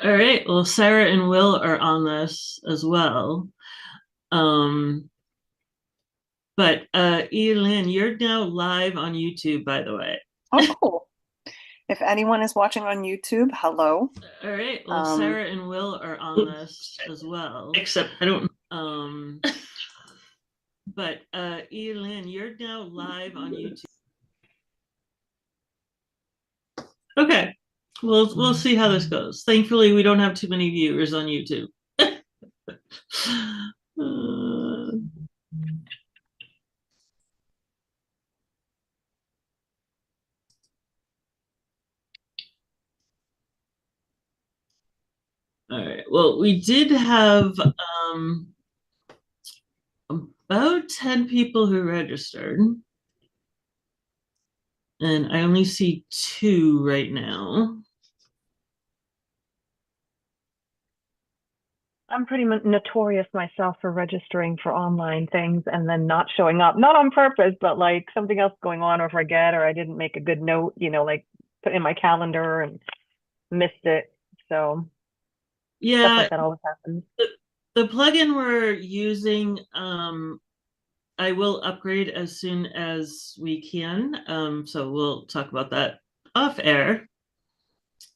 All right. Well, Sarah and Will are on this as well. Um, but Elin, you're now live on YouTube, by the way. Oh, cool. If anyone is watching on YouTube, hello. All right. Well, Um, Sarah and Will are on this as well. Except I don't. But Elin, you're now live on YouTube. Okay. We'll see how this goes. Thankfully, we don't have too many viewers on YouTube. Uh, all right. Well, we did have about 10 people who registered, and I only see two right now. I'm pretty notorious myself for registering for online things and then not showing up, not on purpose, but like something else going on or forget, or I didn't make a good note, like put in my calendar and missed it. So stuff Yeah, like that always happens. the plugin we're using, I will upgrade as soon as we can. So we'll talk about that off air.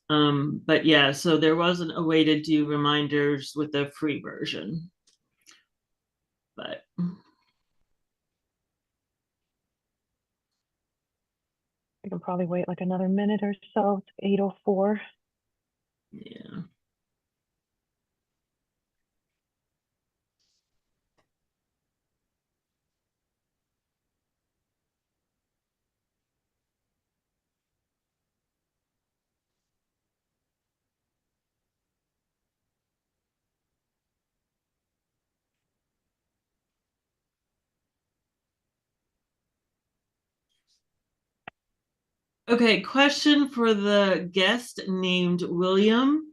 But yeah, so there wasn't a way to do reminders with the free version. But I can probably wait like another minute or so. It's 8:04. yeah. Okay, question for the guest named William.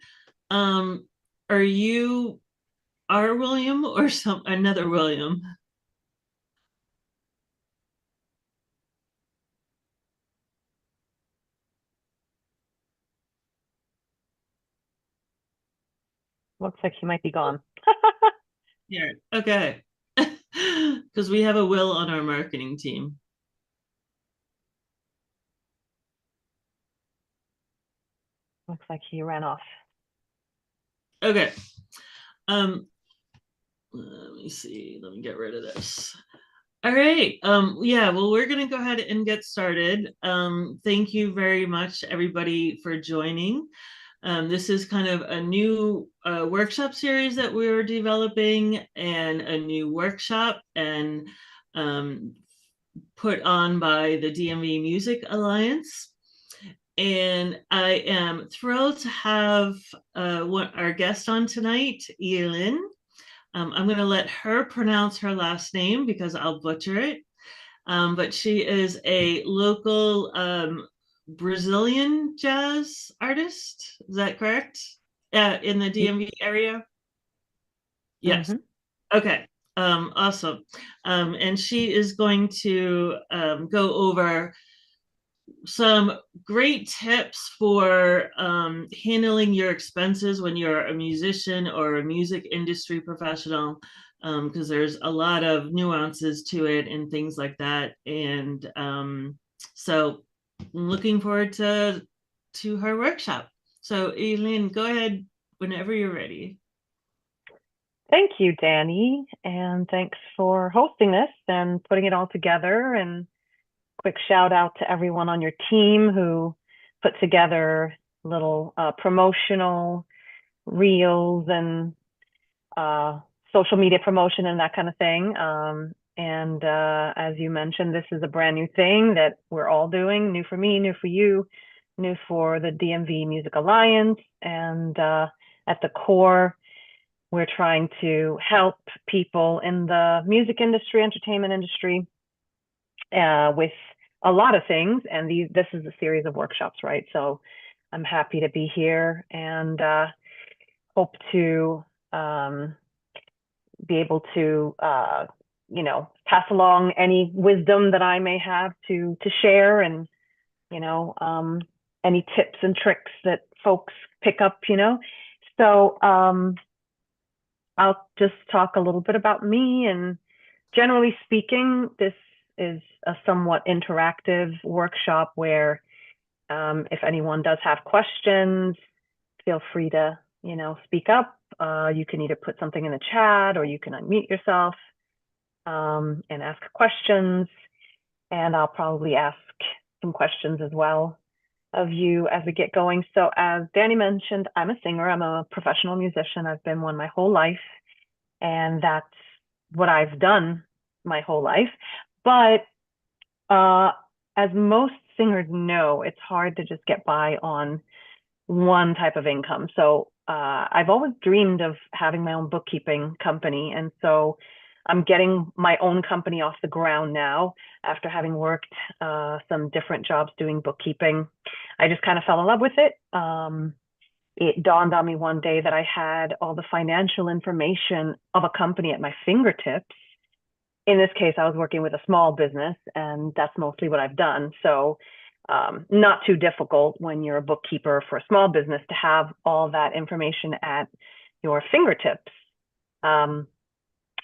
Um, are you our William or some another William? Looks like he might be gone. Here. Okay. Because we have a Will on our marketing team. Looks like he ran off. Okay. Um, let me see. Let me get rid of this. All right. Yeah, well, we're gonna go ahead and get started. Thank you very much, everybody, for joining. This is kind of a new workshop series that we're developing and a new workshop and um, put on by the DMV Music Alliance. And I am thrilled to have our guest on tonight, Elin. I'm going to let her pronounce her last name because I'll butcher it. But she is a local Brazilian jazz artist. Is that correct? In the DMV area? Yes. Mm-hmm. Okay. Awesome. And she is going to go over some great tips for handling your expenses when you're a musician or a music industry professional, because there's a lot of nuances to it and things like that. And so I'm looking forward to her workshop. So Eileen, go ahead whenever you're ready. Thank you, Danny, and thanks for hosting this and putting it all together. And quick shout out to everyone on your team who put together little promotional reels and uh, social media promotion and that kind of thing. And as you mentioned, this is a brand new thing that we're all doing, new for me, new for you, new for the DMV Music Alliance. And at the core, we're trying to help people in the music industry, entertainment industry, with a lot of things. And this is a series of workshops, right? So I'm happy to be here and hope to be able to, pass along any wisdom that I may have to share and, you know, any tips and tricks that folks pick up, So I'll just talk a little bit about me. And generally speaking, this is a somewhat interactive workshop where if anyone does have questions, feel free to, speak up. You can either put something in the chat or you can unmute yourself and ask questions. And I'll probably ask some questions as well of you as we get going. So as Danny mentioned, I'm a singer. I'm a professional musician. I've been one my whole life, and that's what I've done my whole life. But as most singers know, it's hard to just get by on one type of income. So I've always dreamed of having my own bookkeeping company. And so I'm getting my own company off the ground now after having worked some different jobs doing bookkeeping. I just kind of fell in love with it. It dawned on me one day that I had all the financial information of a company at my fingertips. In this case, I was working with a small business, and that's mostly what I've done. So not too difficult when you're a bookkeeper for a small business to have all that information at your fingertips.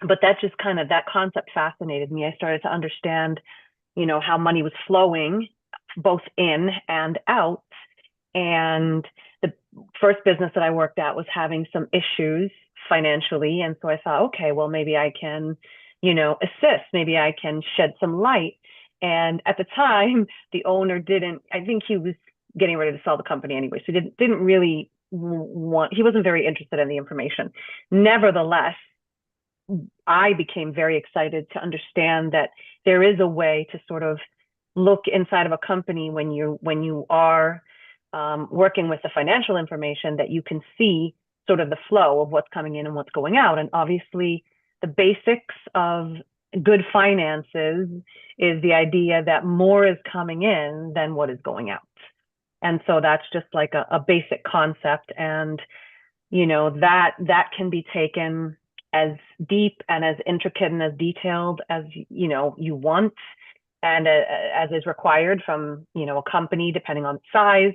But that just kind of, that concept fascinated me. I started to understand, how money was flowing both in and out. And the first business that I worked at was having some issues financially. And so I thought, okay, well, maybe I can, assist, maybe I can shed some light. And at the time, the owner I think he was getting ready to sell the company anyway. So he didn't really he wasn't very interested in the information. Nevertheless, I became very excited to understand that there is a way to sort of look inside of a company when you are working with the financial information, that you can see sort of the flow of what's coming in and what's going out. And obviously, the basics of good finances is the idea that more is coming in than what is going out. And so that's just like a basic concept. And, that can be taken as deep and as intricate and as detailed as, you want, and as is required from, a company, depending on size.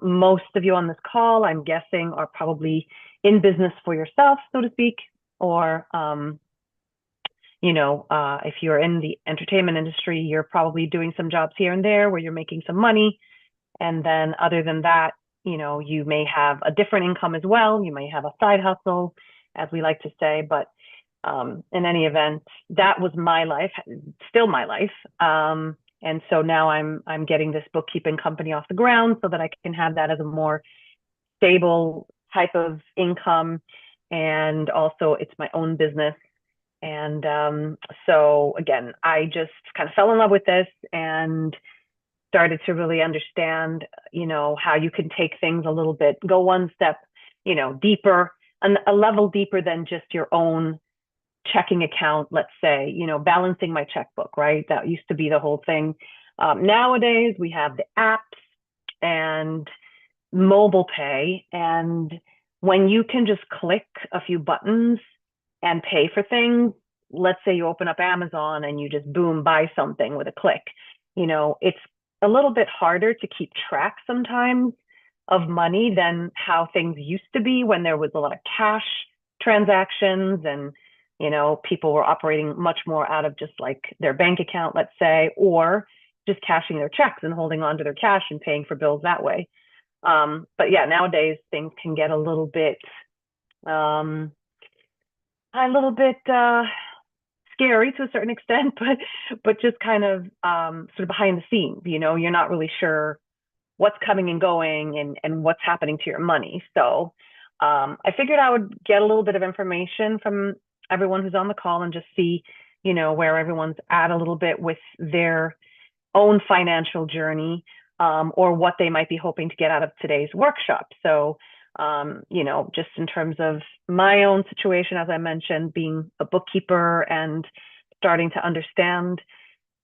Most of you on this call, I'm guessing, are probably in business for yourself, so to speak, or, if you're in the entertainment industry, you're probably doing some jobs here and there where you're making some money. And then other than that, you may have a different income as well. You may have a side hustle, as we like to say. But in any event, that was my life, still my life. And so now I'm getting this bookkeeping company off the ground so that I can have that as a more stable type of income. And also it's my own business. And so again, I just kind of fell in love with this and started to really understand, how you can take things a little bit, go one step, deeper, a level deeper than just your own checking account, let's say, balancing my checkbook, right? That used to be the whole thing. Nowadays, we have the apps and mobile pay. And when you can just click a few buttons and pay for things, let's say you open up Amazon and you just boom, buy something with a click, it's a little bit harder to keep track sometimes of money than how things used to be when there was a lot of cash transactions and, people were operating much more out of just like their bank account, let's say, or just cashing their checks and holding on to their cash and paying for bills that way. But yeah, nowadays things can get a little bit scary to a certain extent, but just kind of sort of behind the scenes, you're not really sure what's coming and going and what's happening to your money. So I figured I would get a little bit of information from everyone who's on the call and just see, where everyone's at a little bit with their own financial journey, or what they might be hoping to get out of today's workshop. So just in terms of my own situation, as I mentioned, being a bookkeeper and starting to understand,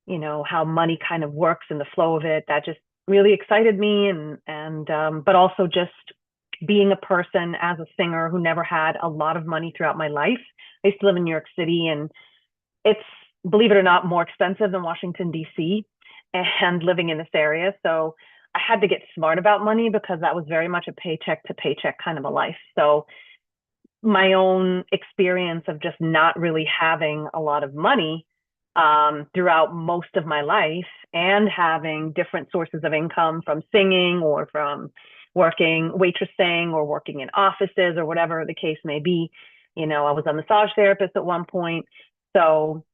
how money kind of works and the flow of it, that just really excited me. But also just being a person as a singer who never had a lot of money throughout my life. I used to live in New York City, and it's, believe it or not, more expensive than Washington, D.C. and living in this area. So I had to get smart about money because that was very much a paycheck to paycheck kind of a life. So my own experience of just not really having a lot of money throughout most of my life and having different sources of income from singing or from working waitressing or working in offices or whatever the case may be. I was a massage therapist at one point. So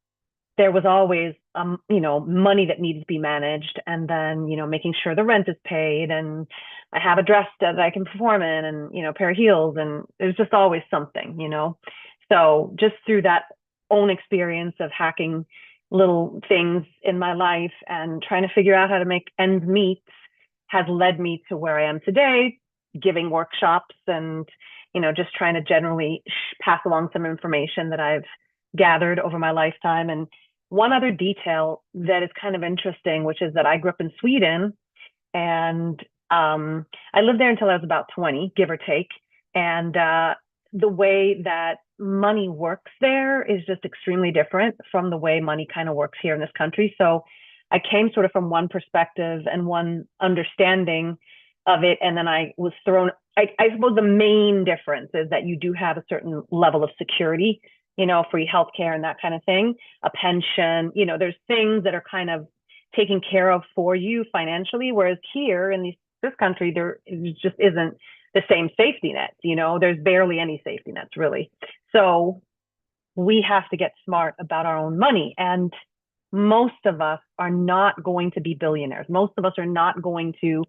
there was always money that needed to be managed, and then making sure the rent is paid, and I have a dress that I can perform in, and a pair of heels, and there's just always something. So just through that own experience of hacking little things in my life and trying to figure out how to make ends meet has led me to where I am today, giving workshops and just trying to generally pass along some information that I've gathered over my lifetime. And one other detail that is kind of interesting, which is that I grew up in Sweden, and I lived there until I was about 20, give or take. And the way that money works there is just extremely different from the way money kind of works here in this country. So I came sort of from one perspective and one understanding of it. And then I was thrown, I suppose the main difference is that you do have a certain level of security, free healthcare and that kind of thing, a pension, there's things that are kind of taken care of for you financially. Whereas here in this country, there just isn't the same safety nets, there's barely any safety nets really. So we have to get smart about our own money. And most of us are not going to be billionaires. Most of us are not going to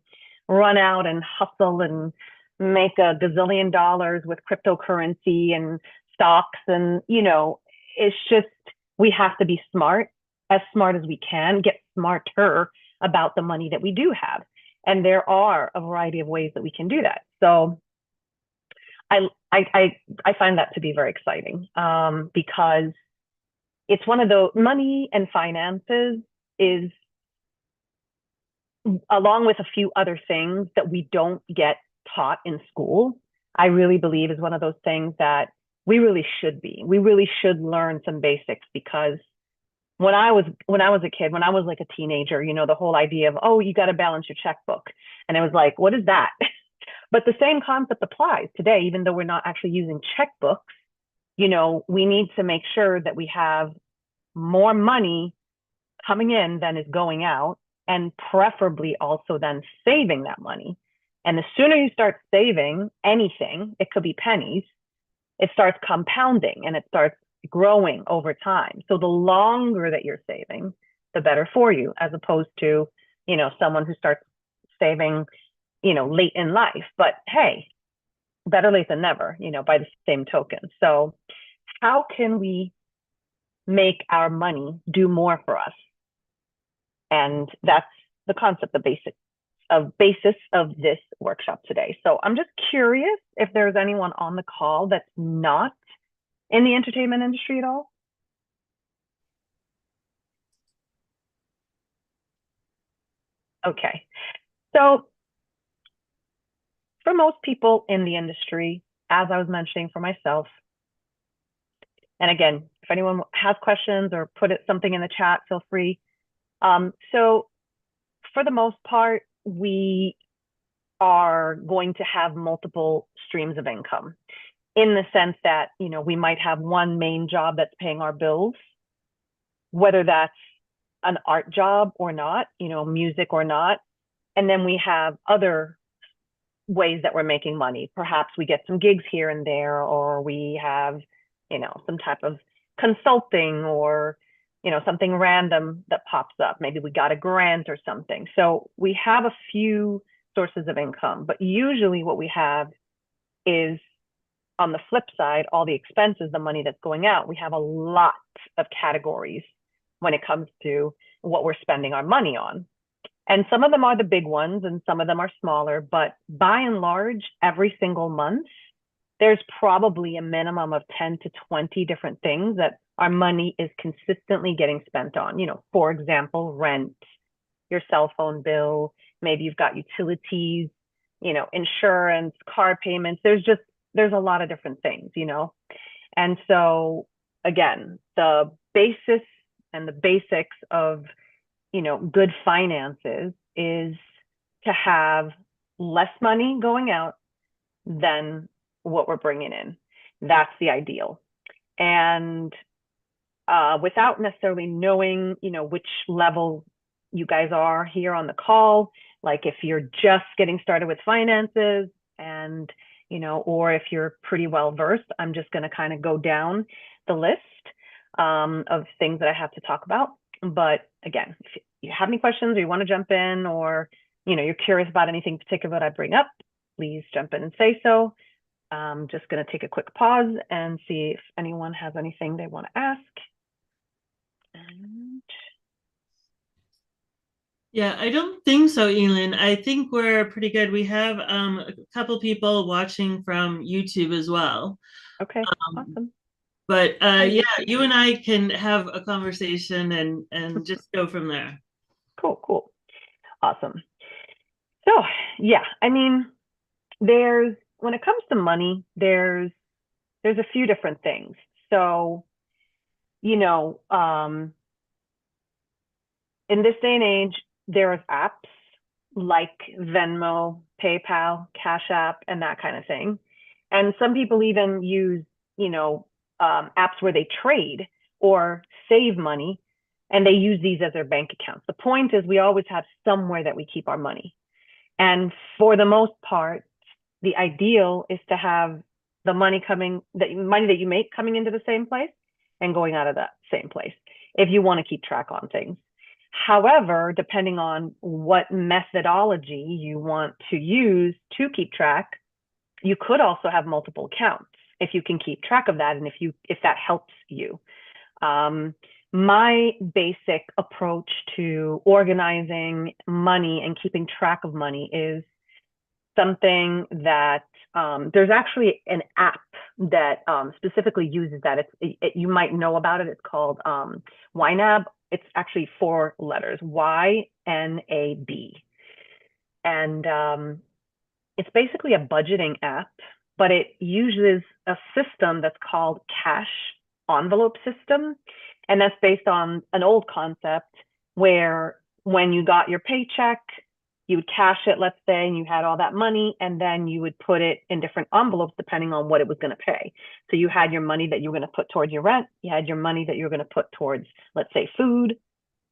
run out and hustle and make a gazillion dollars with cryptocurrency and stocks. And, it's just, we have to be smart as we can, get smarter about the money that we do have. And there are a variety of ways that we can do that. So I find that to be very exciting because it's one of those, money and finances is, along with a few other things that we don't get taught in school, I really believe is one of those things that we really should learn some basics. Because when I was a kid, when I was like a teenager, the whole idea of, oh, you got to balance your checkbook. And it was like, what is that? But the same concept applies today, even though we're not actually using checkbooks. We need to make sure that we have more money coming in than is going out, and preferably also then saving that money. And the sooner you start saving anything, it could be pennies, it starts compounding and it starts growing over time. So the longer that you're saving, the better for you, as opposed to, someone who starts saving, late in life. But hey, better late than never, by the same token. So how can we make our money do more for us? And that's the concept, the basis of this workshop today. So I'm just curious if there's anyone on the call that's not in the entertainment industry at all. Okay. So for most people in the industry, as I was mentioning for myself, and again, if anyone has questions or put something in the chat, feel free. So for the most part, we are going to have multiple streams of income, in the sense that, we might have one main job that's paying our bills, whether that's an art job or not, music or not. And then we have other ways that we're making money. Perhaps we get some gigs here and there, or we have, some type of consulting, or, something random that pops up. Maybe we got a grant or something. So we have a few sources of income, but usually what we have is, on the flip side, all the expenses, the money that's going out. We have a lot of categories when it comes to what we're spending our money on. And some of them are the big ones and some of them are smaller, but by and large, every single month, there's probably a minimum of 10 to 20 different things that our money is consistently getting spent on. For example, rent, your cell phone bill, maybe you've got utilities, insurance, car payments. There's a lot of different things, And so again, the basis and the basics of, good finances is to have less money going out than what we're bringing in. That's the ideal. And without necessarily knowing, which level you guys are here on the call, like if you're just getting started with finances and, or if you're pretty well versed, I'm just going to kind of go down the list of things that I have to talk about. But again, if you have any questions or you want to jump in, or, you're curious about anything particular that I bring up, please jump in and say so. I'm just going to take a quick pause and see if anyone has anything they want to ask. And Yeah, I don't think so, Elin. I think we're pretty good. We have a couple people watching from YouTube as well. okay, Um, awesome. but Hi, yeah, YouTube. you and I can have a conversation and just go from there. Cool. Awesome. So, yeah, I mean, when it comes to money, there's a few different things. So, you know, um, in this day and age, there are apps like Venmo, PayPal, Cash App, and that kind of thing. And some people even use, apps where they trade or save money, and they use these as their bank accounts. The point is, we always have somewhere that we keep our money. And for the most part, the ideal is to have the money that you make coming into the same place and going out of that same place if you want to keep track on things. However, depending on what methodology you want to use to keep track, you could also have multiple accounts if you can keep track of that and if that helps you. My basic approach to organizing money and keeping track of money is something that there's actually an app that specifically uses that. You might know about it. It's called YNAB. It's actually 4 letters, YNAB. And it's basically a budgeting app, but it uses a system that's called cash envelope system. And that's based on an old concept where when you got your paycheck, you would cash it, let's say, and you had all that money, and then you would put it in different envelopes depending on what it was going to pay. So you had your money that you were going to put towards your rent, you had your money that you were going to put towards, let's say, food,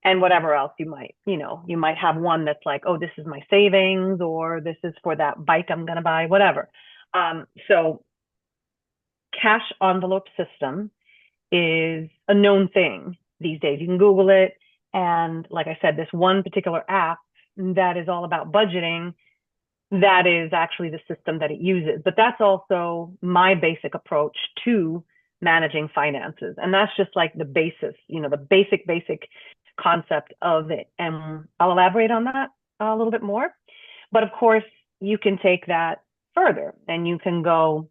and whatever else you might have one that's like, oh, this is my savings, or this is for that bike I'm going to buy, whatever. So cash envelope system is a known thing these days. You can Google it. And like I said, this one particular app that is all about budgeting, that is actually the system that it uses. But that's also my basic approach to managing finances. And that's just like the basis, the basic concept of it. And I'll elaborate on that a little bit more. But of course, you can take that further and you can go,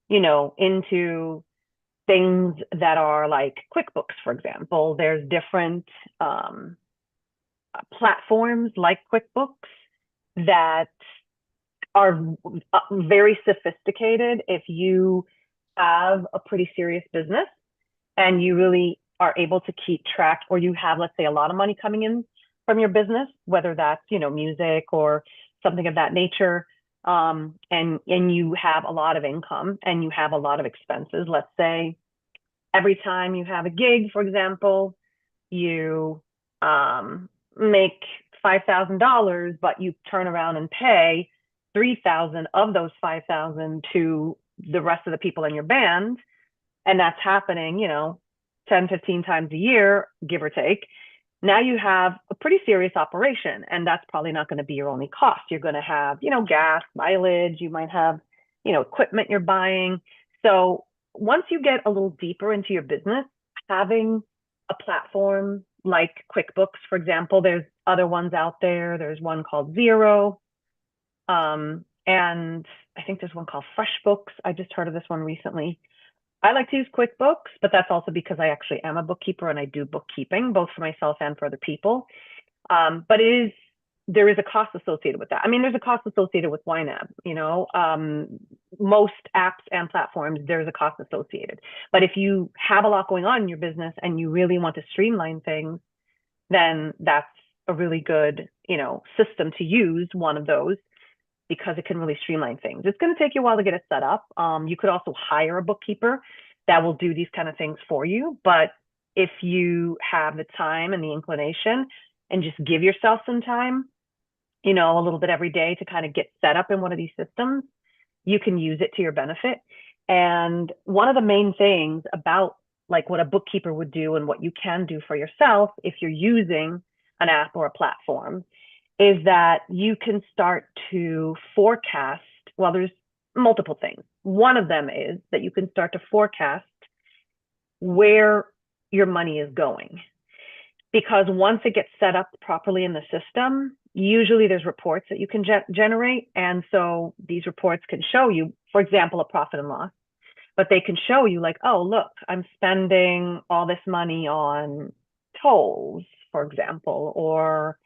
into things that are like QuickBooks, for example. There's different platforms like QuickBooks that are very sophisticated if you have a pretty serious business and you really are able to keep track, or you have, let's say, a lot of money coming in from your business, whether that's, music or something of that nature. And you have a lot of income and you have a lot of expenses. Let's say every time you have a gig, for example, you make $5,000, but you turn around and pay 3,000 of those 5,000 to the rest of the people in your band. And that's happening, 10, 15 times a year, give or take. Now you have a pretty serious operation, and that's probably not going to be your only cost. You're going to have, gas, mileage, you might have, equipment you're buying. So once you get a little deeper into your business, having a platform like QuickBooks, for example, there's other ones out there. There's one called Zero. And I think there's one called FreshBooks. I just heard of this one recently. I like to use QuickBooks, but that's also because I actually am a bookkeeper and I do bookkeeping, both for myself and for other people. But there is a cost associated with that. I mean, there's a cost associated with YNAB, most apps and platforms, there's a cost associated. But if you have a lot going on in your business and you really want to streamline things, then that's a really good, system to use, one of those, because it can really streamline things. It's going to take you a while to get it set up. You could also hire a bookkeeper that will do these kind of things for you. But if you have the time and the inclination and just give yourself some time, a little bit every day to kind of get set up in one of these systems, you can use it to your benefit. And one of the main things about like what a bookkeeper would do and what you can do for yourself if you're using an app or a platform is that you can start to forecast. Well, there's multiple things. One of them is that you can start to forecast where your money is going. Because once it gets set up properly in the system, usually there's reports that you can generate. And so these reports can show you, for example, a profit and loss, but they can show you like, oh, look, I'm spending all this money on tolls, for example, or,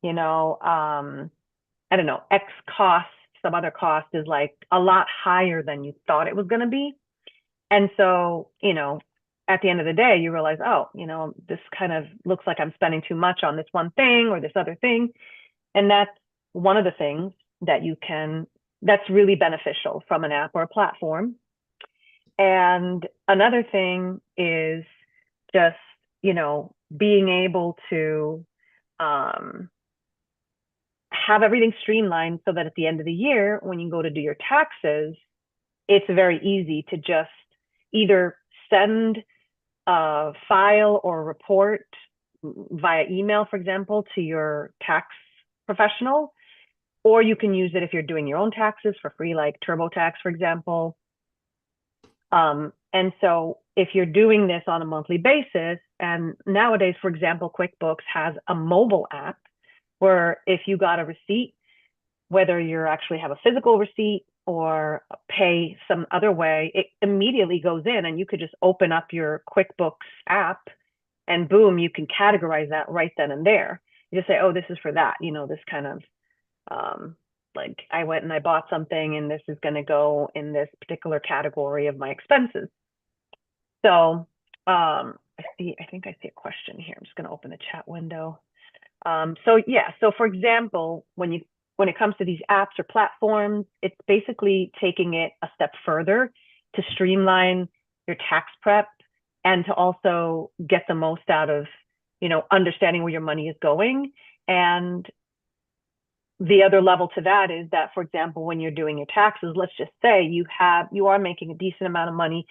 I don't know, X cost, some other cost is like a lot higher than you thought it was going to be. And so, at the end of the day, you realize, oh, this kind of looks like I'm spending too much on this one thing or this other thing. And that's one of the things that that's really beneficial from an app or a platform. And another thing is just, being able to have everything streamlined so that at the end of the year, when you go to do your taxes, it's very easy to just either send a file or a report via email, for example, to your tax professional, or you can use it if you're doing your own taxes for free, like TurboTax, for example. And so if you're doing this on a monthly basis, and nowadays, for example, QuickBooks has a mobile app where if you got a receipt, whether you actually have a physical receipt or pay some other way, it immediately goes in and you could just open up your QuickBooks app and boom, you can categorize that right then and there. You just say, oh, this is for that, this kind of like I went and I bought something and this is going to go in this particular category of my expenses. So I think I see a question here. I'm just going to open the chat window. So for example, when it comes to these apps or platforms, it's basically taking it a step further to streamline your tax prep and to also get the most out of, understanding where your money is going. And the other level to that is that, for example, when you're doing your taxes, let's just say you are making a decent amount of money,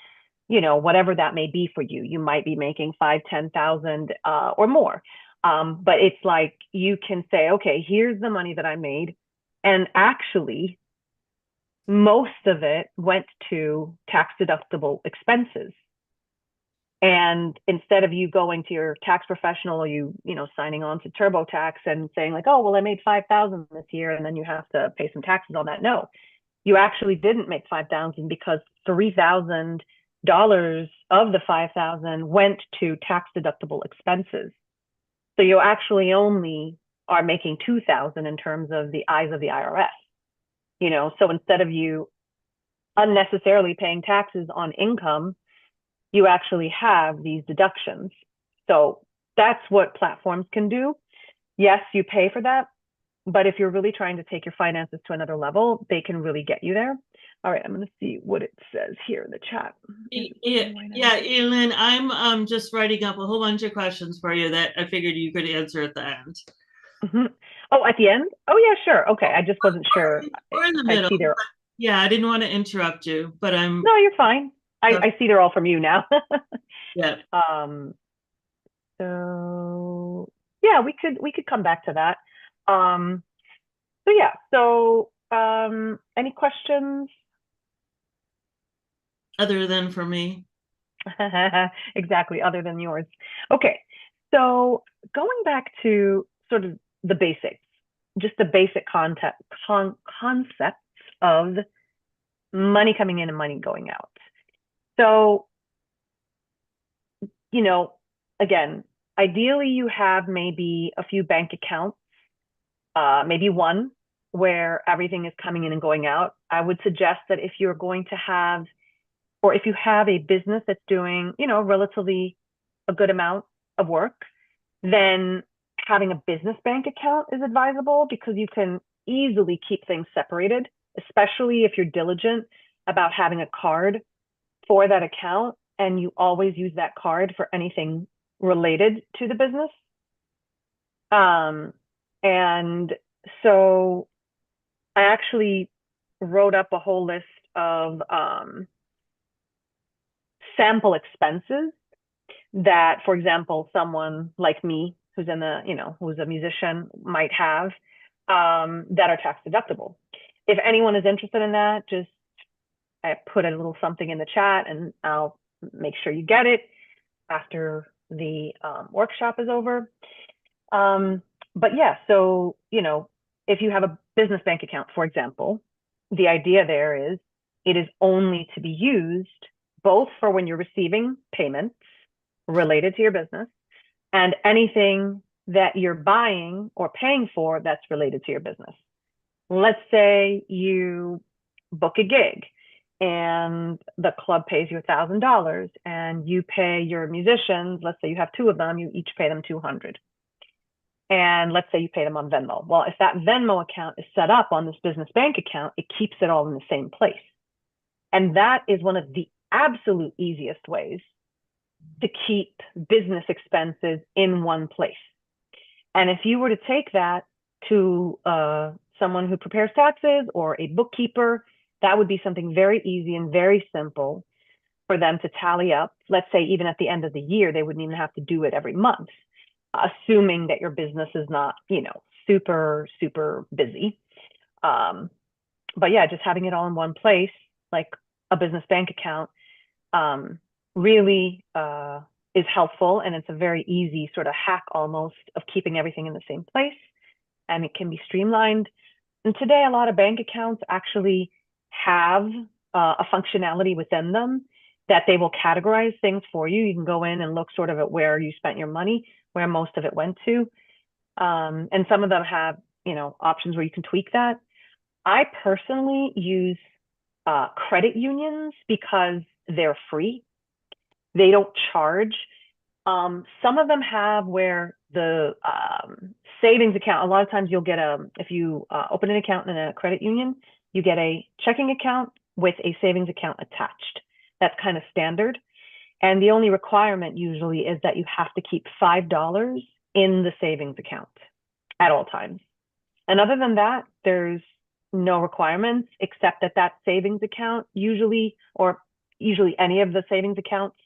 whatever that may be for you. You might be making 5,000, 10,000 or more. But it's like you can say, okay, here's the money that I made. And actually, most of it went to tax deductible expenses. And instead of you going to your tax professional or signing on to TurboTax and saying like, oh, well, I made 5,000 this year and then you have to pay some taxes on that. No, you actually didn't make 5,000 because $3,000 of the 5,000 went to tax deductible expenses. So you actually only are making 2,000 in terms of the eyes of the IRS. So instead of you unnecessarily paying taxes on income, you actually have these deductions. So that's what platforms can do. Yes, you pay for that, but if you're really trying to take your finances to another level, they can really get you there. All right, I'm going to see what it says here in the chat. Yeah, Elin, I'm just writing up a whole bunch of questions for you that I figured you could answer at the end. Mm-hmm. Oh, at the end? Oh, yeah, sure. Okay, I just wasn't sure. Or in the middle. Yeah, I didn't want to interrupt you, but No, you're fine. I see they're all from you now. Yeah. So yeah, we could come back to that. Any questions? Other than for me? Exactly, other than yours. Okay, so going back to sort of the basics, just the basic concepts of money coming in and money going out. So, again, ideally you have maybe a few bank accounts, maybe one where everything is coming in and going out. I would suggest that if you're going to have, or if you have a business that's doing, relatively a good amount of work, then having a business bank account is advisable because you can easily keep things separated, especially if you're diligent about having a card for that account and you always use that card for anything related to the business. And so I actually wrote up a whole list of sample expenses that, for example, someone like me who's in the, who's a musician might have that are tax deductible. If anyone is interested in that, just I put a little something in the chat and I'll make sure you get it after the workshop is over. But yeah, so, if you have a business bank account, for example, the idea there is it is only to be used both for when you're receiving payments related to your business and anything that you're buying or paying for that's related to your business. Let's say you book a gig and the club pays you $1,000 and you pay your musicians, let's say you have two of them, you each pay them $200. And let's say you pay them on Venmo. Well, if that Venmo account is set up on this business bank account, it keeps it all in the same place. And that is one of the absolute easiest ways to keep business expenses in one place. And if you were to take that to someone who prepares taxes or a bookkeeper, that would be something very easy and very simple for them to tally up. Let's say even at the end of the year, they wouldn't even have to do it every month, assuming that your business is not, super, super busy. But yeah, just having it all in one place, like a business bank account, really is helpful. And it's a very easy sort of hack almost of keeping everything in the same place. And it can be streamlined. And today, a lot of bank accounts actually have a functionality within them that they will categorize things for you. You can go in and look sort of at where you spent your money, where most of it went to. And some of them have, options where you can tweak that. I personally use credit unions because they're free. They don't charge. Some of them have where the savings account, a lot of times you'll get if you open an account in a credit union, you get a checking account with a savings account attached. That's kind of standard. And the only requirement usually is that you have to keep $5 in the savings account at all times. And other than that, there's no requirements except that savings account usually any of the savings accounts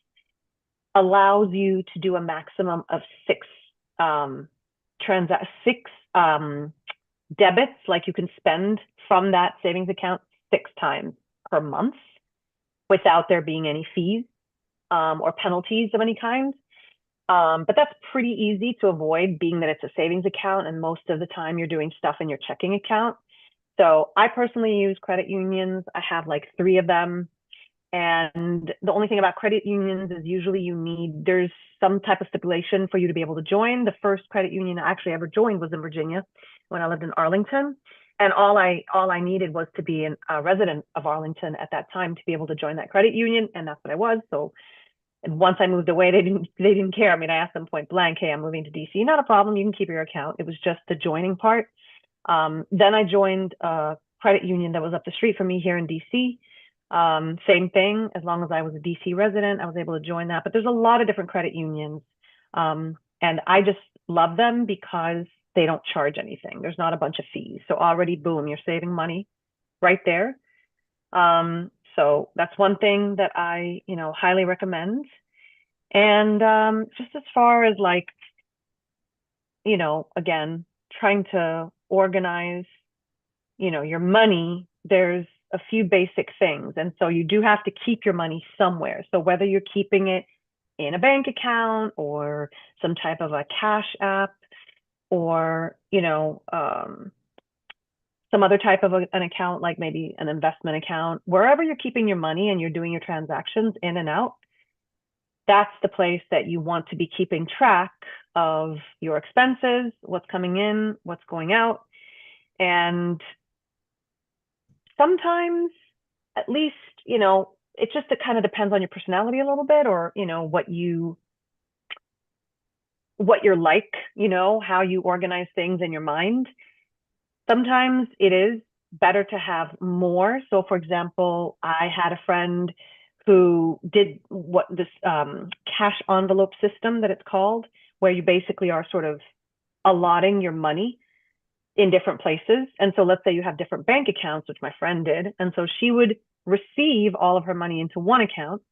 allows you to do a maximum of six debits, like you can spend from that savings account 6 times per month without there being any fees or penalties of any kind. But that's pretty easy to avoid, being that it's a savings account and most of the time you're doing stuff in your checking account. So I personally use credit unions. I have like 3 of them. And the only thing about credit unions is usually there's some type of stipulation for you to be able to join. The first credit union I actually ever joined was in Virginia when I lived in Arlington. And all I needed was to be a resident of Arlington at that time to be able to join that credit union. And that's what I was. So once I moved away, they didn't care. I mean, I asked them point blank, hey, I'm moving to DC. Not a problem. You can keep your account. It was just the joining part. Then I joined a credit union that was up the street from me here in DC. Same thing, as long as I was a DC resident, I was able to join that. But there's a lot of different credit unions. And I just love them because they don't charge anything. There's not a bunch of fees. So already, boom, you're saving money right there. So that's one thing that I, highly recommend. And just as far as like, again, trying to organize, your money, there's a few basic things. And so you do have to keep your money somewhere. So whether you're keeping it in a bank account or some type of a cash app or, some other type of an account, like maybe an investment account, wherever you're keeping your money and you're doing your transactions in and out, that's the place that you want to be keeping track of your expenses, what's coming in, what's going out. And sometimes, at least, it just kind of depends on your personality a little bit, or, what you're like, how you organize things in your mind. Sometimes it is better to have more. So, for example, I had a friend who did what this cash envelope system that it's called, where you basically are sort of allotting your money in different places. And so let's say you have different bank accounts, which my friend did. And so she would receive all of her money into one account,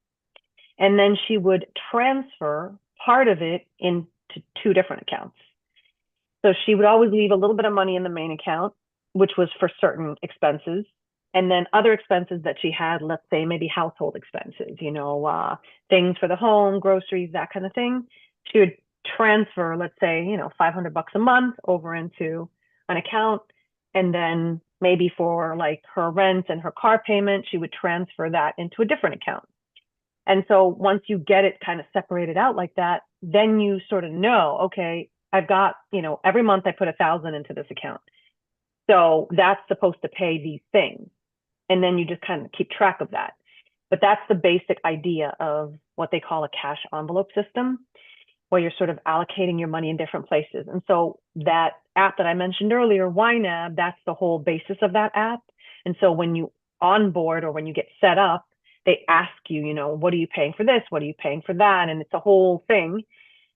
and then she would transfer part of it into two different accounts. So she would always leave a little bit of money in the main account, which was for certain expenses. And then other expenses that she had, let's say maybe household expenses, things for the home, groceries, that kind of thing. She would transfer, let's say, $500 a month over into an account. And then maybe for like her rent and her car payment, she would transfer that into a different account. And so once you get it kind of separated out like that, then you sort of know, okay, I've got, every month I put 1,000 into this account. So that's supposed to pay these things. And then you just kind of keep track of that. But that's the basic idea of what they call a cash envelope system, where you're sort of allocating your money in different places. And so that app that I mentioned earlier, YNAB, that's the whole basis of that app. And so when you onboard or when you get set up, they ask you, what are you paying for this? What are you paying for that? And it's a whole thing.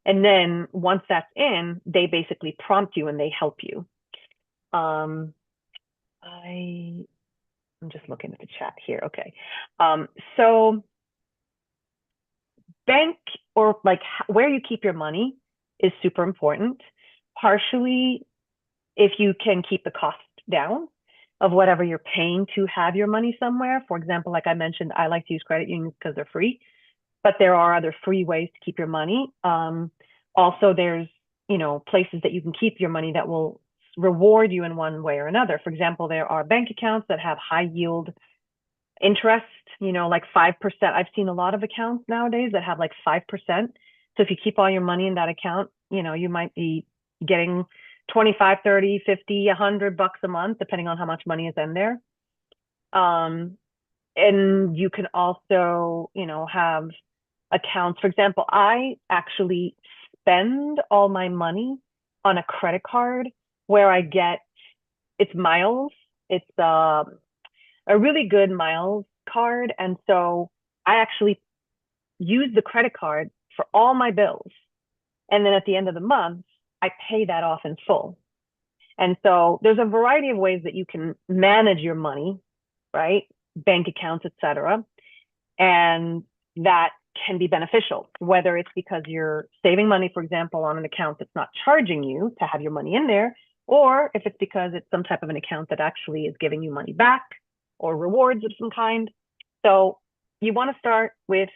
And then once that's in, they basically prompt you and they help you. I'm just looking at the chat here. Okay. So bank, or like where you keep your money, is super important. Partially, if you can keep the cost down of whatever you're paying to have your money somewhere. For example, like I mentioned, I like to use credit unions because they're free, but there are other free ways to keep your money. Also, there's, places that you can keep your money that will reward you in one way or another. For example, there are bank accounts that have high yield interest, like 5%. I've seen a lot of accounts nowadays that have like 5%. So if you keep all your money in that account, you might be getting 25, 30, 50, $100 a month, depending on how much money is in there. And you can also, have accounts. For example, I actually spend all my money on a credit card where I get, it's miles. It's a really good miles card. And so I actually use the credit card for all my bills. And then at the end of the month, I pay that off in full. And so there's a variety of ways that you can manage your money, right? Bank accounts, etc. And that can be beneficial, whether it's because you're saving money, for example, on an account that's not charging you to have your money in there, or if it's because it's some type of an account that actually is giving you money back or rewards of some kind. So you want to start with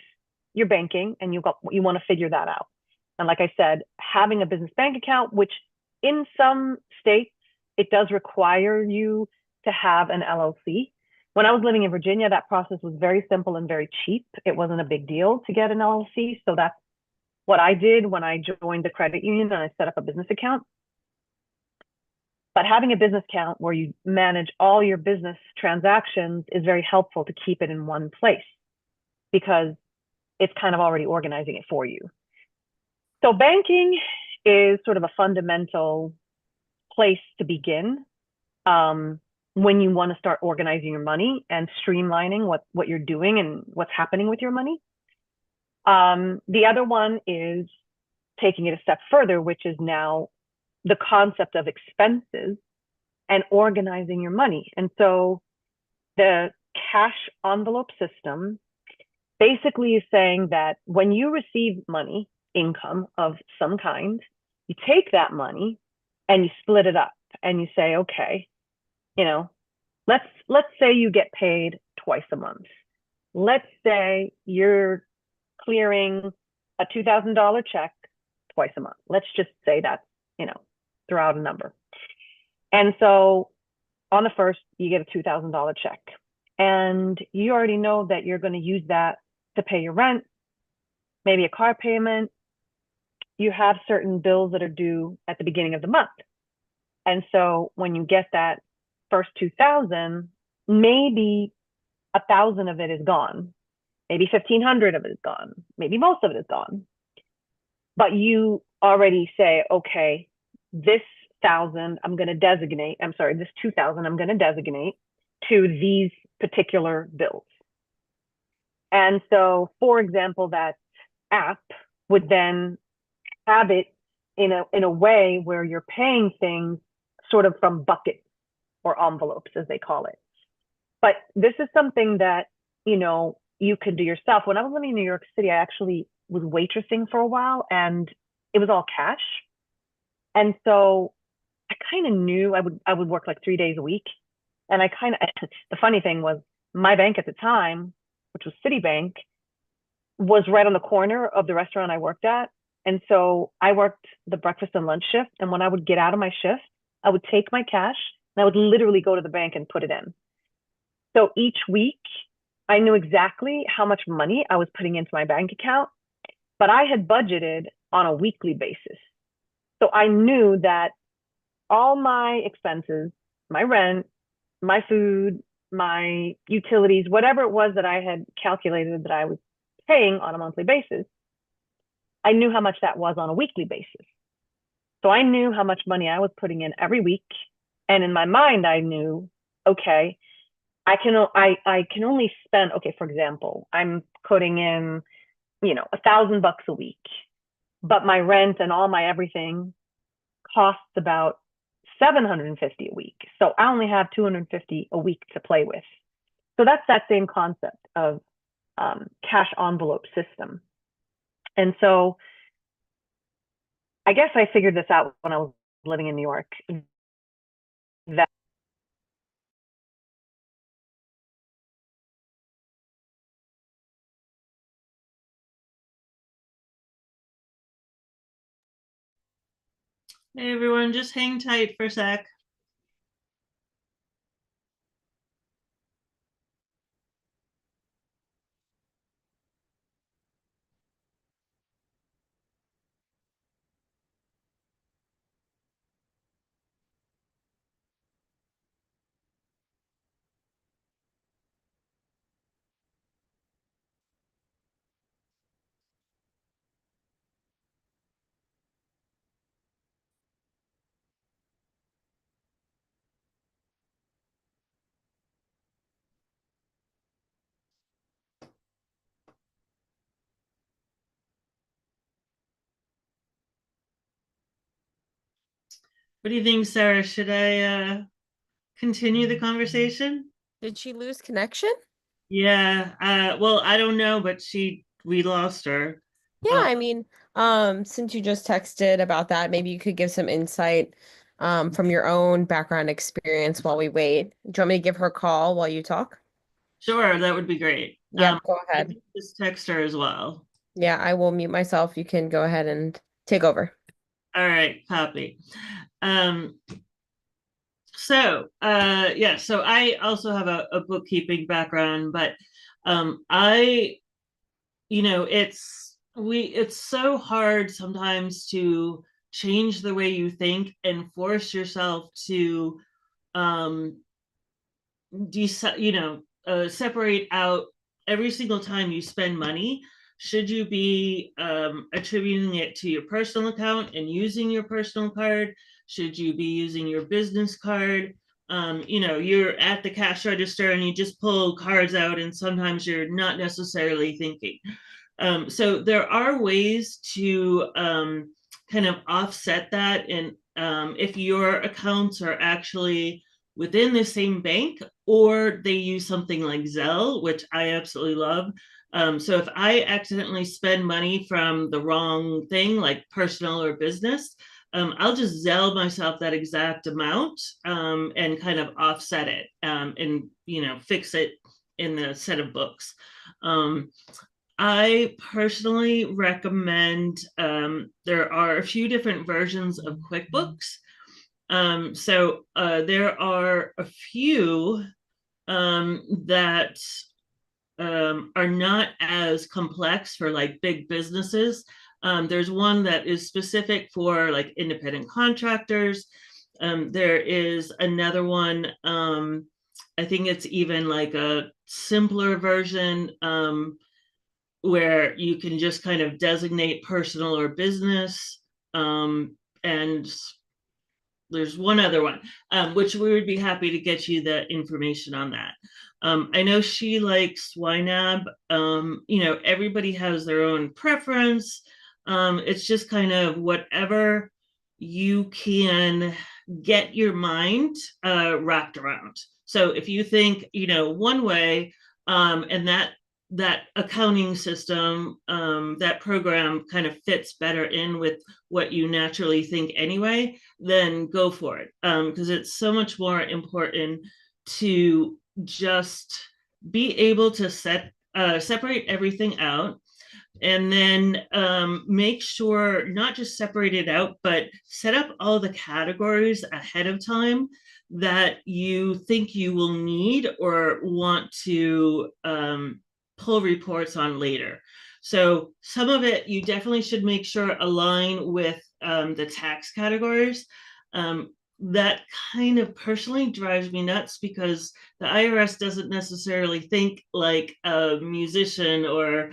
your banking, and you want to figure that out. And like I said, having a business bank account, which in some states, it does require you to have an LLC. When I was living in Virginia, that process was very simple and very cheap. It wasn't a big deal to get an LLC. So that's what I did when I joined the credit union and I set up a business account. But having a business account where you manage all your business transactions is very helpful to keep it in one place, because it's kind of already organizing it for you. So banking is sort of a fundamental place to begin when you want to start organizing your money and streamlining what you're doing and what's happening with your money. The other one is taking it a step further, which is now the concept of expenses and organizing your money. And so the cash envelope system basically is saying that when you receive money, income of some kind, you take that money and you split it up and you say, okay, let's say you get paid twice a month. Let's say you're clearing a $2,000 check twice a month. Let's just say that, throw out a number. And so on the first, you get a $2,000 check, and you already know that you're going to use that to pay your rent, maybe a car payment. You have certain bills that are due at the beginning of the month. And so when you get that first 2,000, maybe 1,000 of it is gone. Maybe 1,500 of it is gone. Maybe most of it is gone. But you already say, okay, this 1,000 I'm going to designate, I'm sorry, this 2,000 I'm going to designate to these particular bills. And so, for example, that app would then have it in a way where you're paying things sort of from buckets or envelopes, as they call it. But this is something that, you could do yourself. When I was living in New York City, I actually was waitressing for a while, and it was all cash. And so I kind of knew I would work like 3 days a week. And I kind of, the funny thing was my bank at the time, which was Citibank, was right on the corner of the restaurant I worked at. And so I worked the breakfast and lunch shift. And when I would get out of my shift, I would take my cash and I would literally go to the bank and put it in. So each week, I knew exactly how much money I was putting into my bank account, but I had budgeted on a weekly basis. So I knew that all my expenses, my rent, my food, my utilities, whatever it was that I had calculated that I was paying on a monthly basis, I knew how much that was on a weekly basis. So I knew how much money I was putting in every week. And in my mind, I knew, okay, I can only spend, okay, for example, I'm putting in, $1,000 a week, but my rent and all my everything costs about 750 a week. So I only have 250 a week to play with. So that's that same concept of cash envelope system. And so I guess I figured this out when I was living in New York. That Hey everyone, just hang tight for a sec. What do you think, Sarah? Should I continue the conversation? Did she lose connection? Yeah, well, I don't know, but we lost her. Yeah, Uh, I mean, since you just texted about that, maybe you could give some insight from your own background experience while we wait. Do you want me to give her a call while you talk? sure, that would be great. Yep, go I ahead. can just text her as well. Yeah, I will mute myself. You can go ahead and take over. All right, copy. Um, yeah, so I also have a bookkeeping background, but I, it's so hard sometimes to change the way you think and force yourself to um separate out every single time you spend money. Should you be attributing it to your personal account and using your personal card? Should you be using your business card? You're at the cash register and you just pull cards out, and sometimes you're not necessarily thinking. So there are ways to kind of offset that. And if your accounts are actually within the same bank, or they use something like Zelle, which I absolutely love. So if I accidentally spend money from the wrong thing, like personal or business, I'll just Zelle myself that exact amount and kind of offset it and fix it in the set of books. I personally recommend there are a few different versions of QuickBooks. There are a few that are not as complex for like big businesses. There's one that is specific for like independent contractors. There is another one, I think it's even like a simpler version where you can just kind of designate personal or business. and there's one other one, which we would be happy to get you the information on that. I know she likes YNAB. Everybody has their own preference. It's just kind of whatever you can get your mind wrapped around. So if you think, one way, and that accounting system, that program kind of fits better in with what you naturally think anyway, then go for it. Because it's so much more important to just be able to separate everything out, and then make sure not just separate it out, but set up all the categories ahead of time that you think you will need or want to pull reports on later. So some of it you definitely should make sure align with the tax categories. That kind of personally drives me nuts because the IRS doesn't necessarily think like a musician or,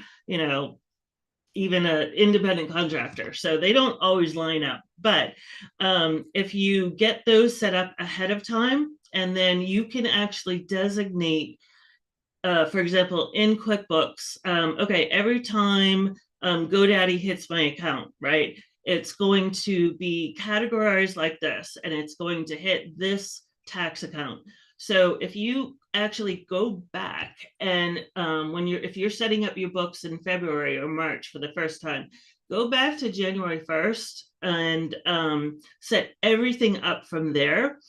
even an independent contractor. So they don't always line up. But if you get those set up ahead of time, and then you can actually designate, for example, in QuickBooks, okay, every time GoDaddy hits my account, right, it's going to be categorized like this, and it's going to hit this tax account. So if you actually go back and if you're setting up your books in February or March for the first time, go back to January 1st and set everything up from there.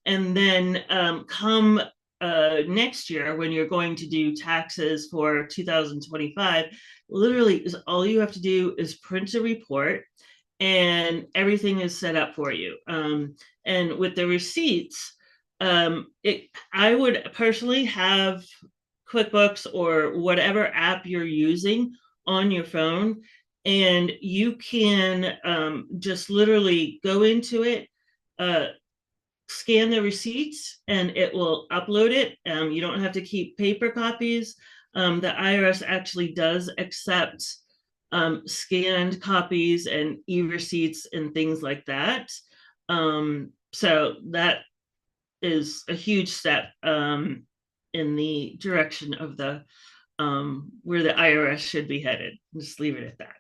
And then come next year, when you're going to do taxes for 2025, literally is all you have to do is print a report and everything is set up for you. And with the receipts, I would personally have QuickBooks or whatever app you're using on your phone, and you can just literally go into it, scan the receipts, and it will upload it. You don't have to keep paper copies. The IRS actually does accept scanned copies and e-receipts and things like that. So that is a huge step in the direction of the where the IRS should be headed. Just leave it at that.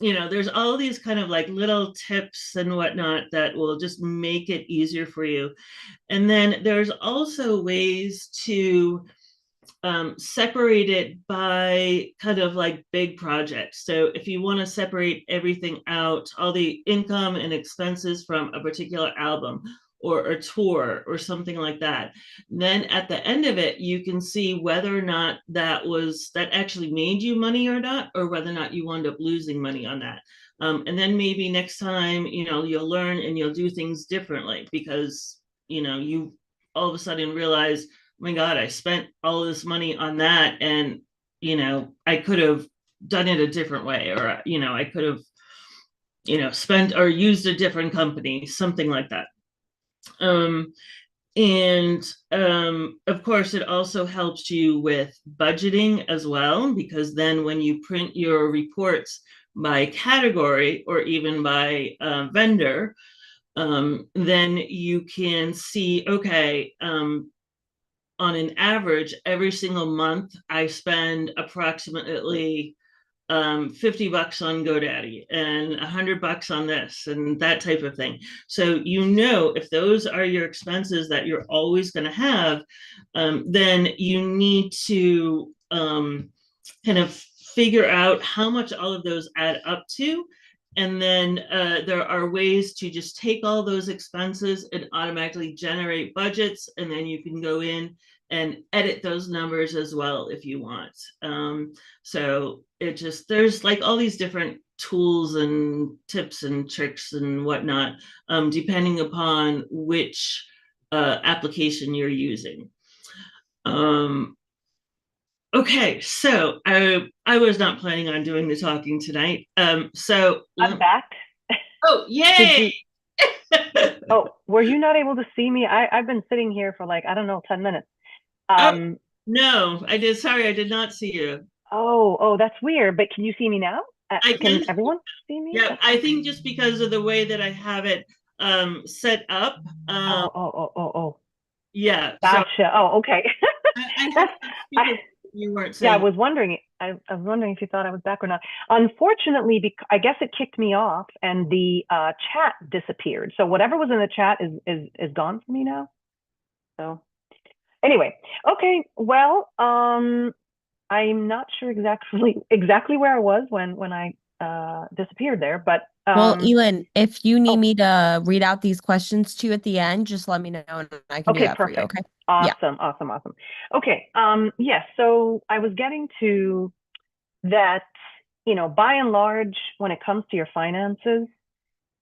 There's all these kind of like little tips and whatnot that will just make it easier for you. And then there's also ways to separate it by kind of like big projects. So if you want to separate everything out, all the income and expenses from a particular album or a tour or something like that, then at the end of it, you can see whether or not that actually made you money or not, or whether or not you wound up losing money on that. And then maybe next time, you'll learn and you'll do things differently because, you all of a sudden realize, oh my God, I spent all this money on that, and I could have done it a different way, or I could have spent or used a different company, something like that. Of course, it also helps you with budgeting as well, because then when you print your reports by category or even by vendor, then you can see, okay, on an average, every single month, I spend approximately $50 on GoDaddy and $100 on this and that type of thing. So if those are your expenses that you're always going to have, then you need to kind of figure out how much all of those add up to. And then there are ways to just take all those expenses and automatically generate budgets. And then you can go in and edit those numbers as well if you want. So there's like all these different tools and tips and tricks and whatnot, depending upon which application you're using. Okay, so I was not planning on doing the talking tonight. So I'm back. Oh, yay! Oh, were you not able to see me? I've been sitting here for like, I don't know, 10 minutes. No, I did. Sorry, I did not see you. Oh, that's weird. But can you see me now? I Can can, everyone see me? yeah, Okay. I think just because of the way that I have it set up. Oh. Yeah, so Gotcha. Oh, okay. I think That's that's I because you weren't Yeah, I saying. was wondering. I was wondering if you thought I was back or not. Unfortunately, I guess it kicked me off, and the chat disappeared. So whatever was in the chat is gone for me now. So anyway, okay. Well, I'm not sure exactly where I was when I disappeared there, but Well, Elin, if you need oh, me to read out these questions to you at the end, just let me know and I can do okay, that for you. perfect. Okay. Yeah. Awesome. Okay. Yes. So I was getting to that, by and large, when it comes to your finances,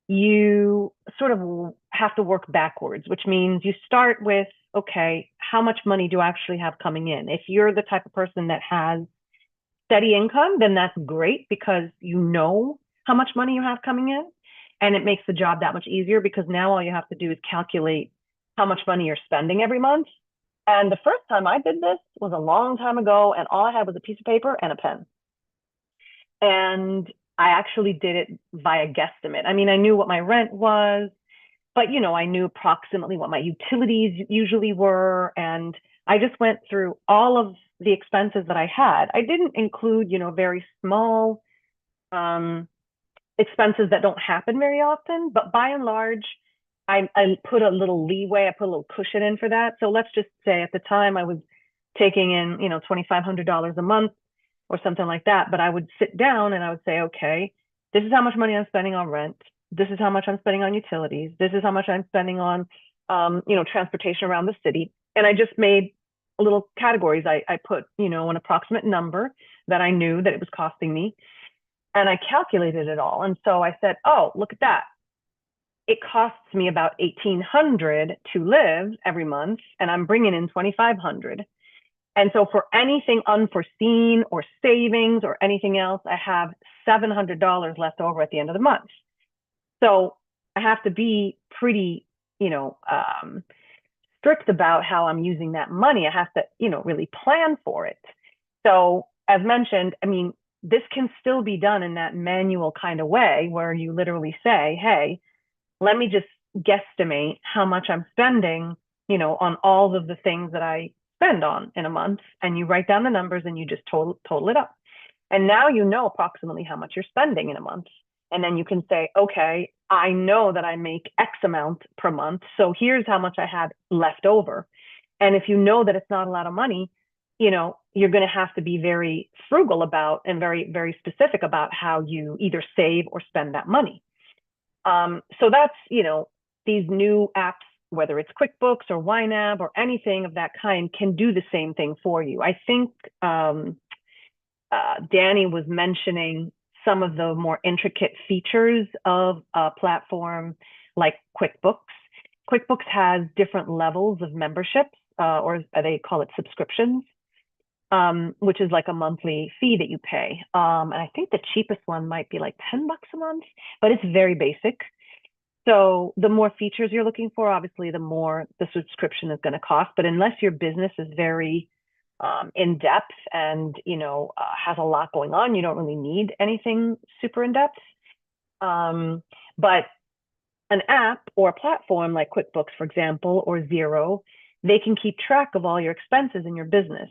you sort of have to work backwards, which means you start with, okay, how much money do I actually have coming in? If you're the type of person that has steady income, then that's great because you know how much money you have coming in. And it makes the job that much easier because now all you have to do is calculate how much money you're spending every month. And the first time I did this was a long time ago, and all I had was a piece of paper and a pen. And I actually did it via guesstimate. I mean, I knew what my rent was, but I knew approximately what my utilities usually were. And I just went through all of the expenses that I had. I didn't include, very small expenses that don't happen very often, but by and large, I put a little leeway, I put a little cushion in for that. So let's just say at the time I was taking in, $2,500 a month or something like that. But I would sit down and I would say, okay, this is how much money I'm spending on rent. This is how much I'm spending on utilities. This is how much I'm spending on, transportation around the city. And I just made little categories. I put, an approximate number that I knew that it was costing me. And I calculated it all. And so I said, oh, look at that. It costs me about 1,800 to live every month, and I'm bringing in 2,500. And so for anything unforeseen or savings or anything else, I have $700 left over at the end of the month. So I have to be pretty, strict about how I'm using that money. I have to, really plan for it. So as mentioned, I mean, this can still be done in that manual kind of way where you literally say, hey, let me just guesstimate how much I'm spending, on all of the things that I spend on in a month. And you write down the numbers and you just total it up. And now you know approximately how much you're spending in a month. And then you can say, okay, I know that I make X amount per month. So here's how much I had left over. And if you know that it's not a lot of money, you're going to have to be very frugal about and very, very specific about how you either save or spend that money. So that's, these new apps, whether it's QuickBooks or YNAB or anything of that kind, can do the same thing for you. I think Danny was mentioning some of the more intricate features of a platform like QuickBooks. QuickBooks has different levels of memberships, or they call it subscriptions, which is like a monthly fee that you pay. And I think the cheapest one might be like $10 a month, but it's very basic. So the more features you're looking for, obviously, the more the subscription is going to cost. But unless your business is very in depth and has a lot going on, you don't really need anything super in depth. But an app or a platform like QuickBooks, for example, or Xero, they can keep track of all your expenses in your business.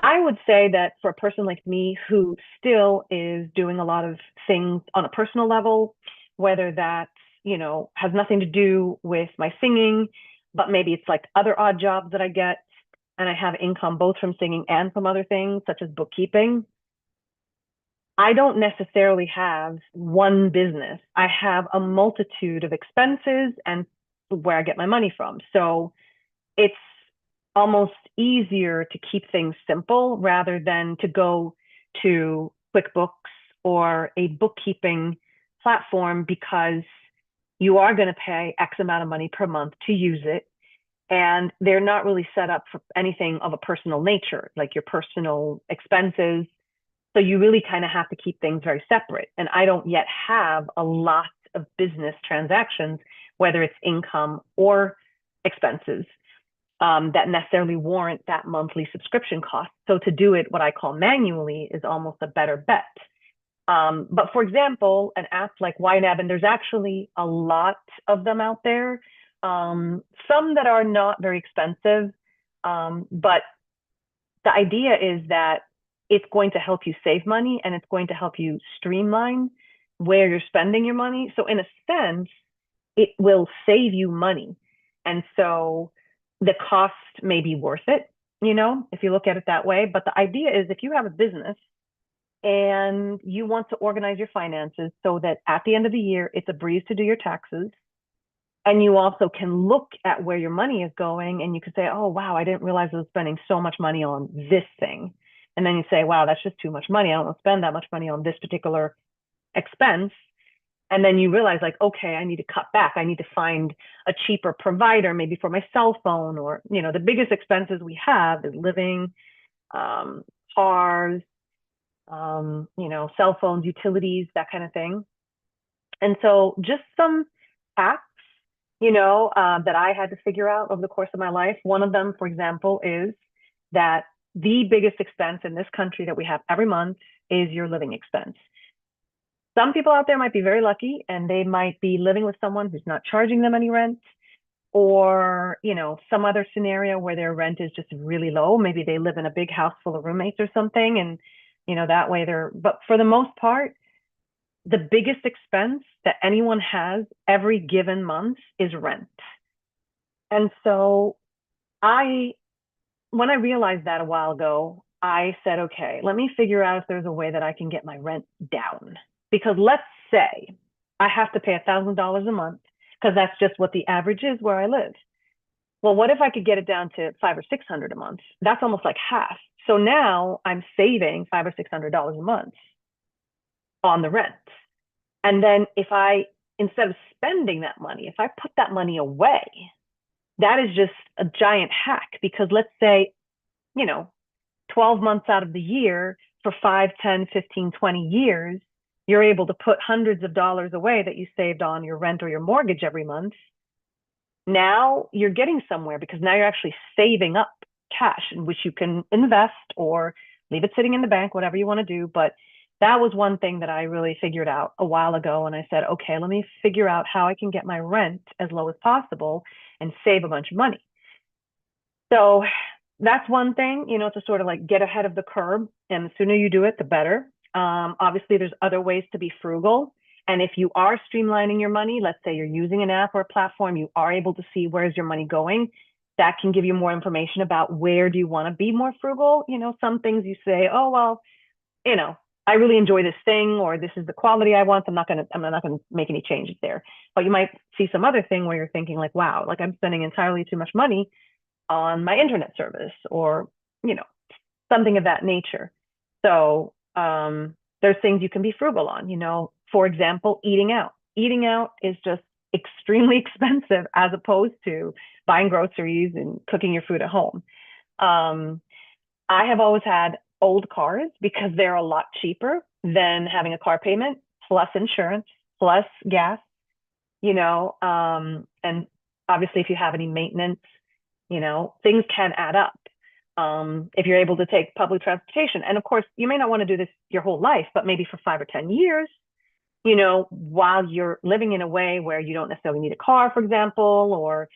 I would say that for a person like me who still is doing a lot of things on a personal level, whether that's, has nothing to do with my singing, but maybe it's like other odd jobs that I get, and I have income both from singing and from other things, such as bookkeeping. I don't necessarily have one business. I have a multitude of expenses and where I get my money from. So it's almost easier to keep things simple rather than to go to QuickBooks or a bookkeeping platform because you are going to pay X amount of money per month to use it. And they're not really set up for anything of a personal nature, like your personal expenses. So you really kind of have to keep things very separate. And I don't yet have a lot of business transactions, whether it's income or expenses, that necessarily warrant that monthly subscription cost. So to do it, what I call manually, is almost a better bet. But for example, an app like YNAB, and there's actually a lot of them out there, some that are not very expensive, but the idea is that it's going to help you save money and it's going to help you streamline where you're spending your money. So in a sense, it will save you money. And so the cost may be worth it, if you look at it that way. But the idea is if you have a business and you want to organize your finances so that at the end of the year, it's a breeze to do your taxes. And you also can look at where your money is going and you can say, oh, wow, I didn't realize I was spending so much money on this thing. And then you say, wow, that's just too much money. I don't want to spend that much money on this particular expense. And then you realize like, okay, I need to cut back. I need to find a cheaper provider, maybe for my cell phone, or, the biggest expenses we have is living, cars, cell phones, utilities, that kind of thing. And so just some hacks, that I had to figure out over the course of my life. One of them, for example, is that the biggest expense in this country that we have every month is your living expense. Some people out there might be very lucky and they might be living with someone who's not charging them any rent, or, some other scenario where their rent is just really low. Maybe they live in a big house full of roommates or something. And, that way but for the most part, the biggest expense that anyone has every given month is rent. And so when I realized that a while ago, I said, okay, let me figure out if there's a way that I can get my rent down. Because let's say I have to pay $1,000 a month because that's just what the average is where I live. Well, what if I could get it down to $500 or $600 a month? That's almost like half. So now I'm saving $500 or $600 a month on the rent. And then instead of spending that money, if I put that money away, that is just a giant hack. Because let's say, 12 months out of the year for 5, 10, 15, 20 years, you're able to put hundreds of dollars away that you saved on your rent or your mortgage every month. Now you're getting somewhere because now you're actually saving up cash in which you can invest or leave it sitting in the bank, whatever you want to do. But that was one thing that I really figured out a while ago. And I said, okay, let me figure out how I can get my rent as low as possible and save a bunch of money. So that's one thing, to sort of like get ahead of the curve. And the sooner you do it, the better. Obviously, there's other ways to be frugal. And if you are streamlining your money, let's say you're using an app or a platform, you are able to see where's your money going. That can give you more information about where do you want to be more frugal. Some things you say, oh, well, I really enjoy this thing, or this is the quality I want. I'm not going to make any changes there. But you might see some other thing where you're thinking like, wow, like I'm spending entirely too much money on my internet service, or, something of that nature. So there's things you can be frugal on, for example, eating out. Eating out is just extremely expensive as opposed to buying groceries and cooking your food at home. I have always had old cars because they're a lot cheaper than having a car payment plus insurance plus gas, and obviously if you have any maintenance, things can add up. If you're able to take public transportation, and of course you may not want to do this your whole life, but maybe for 5 or 10 years, while you're living in a way where you don't necessarily need a car, for example, or,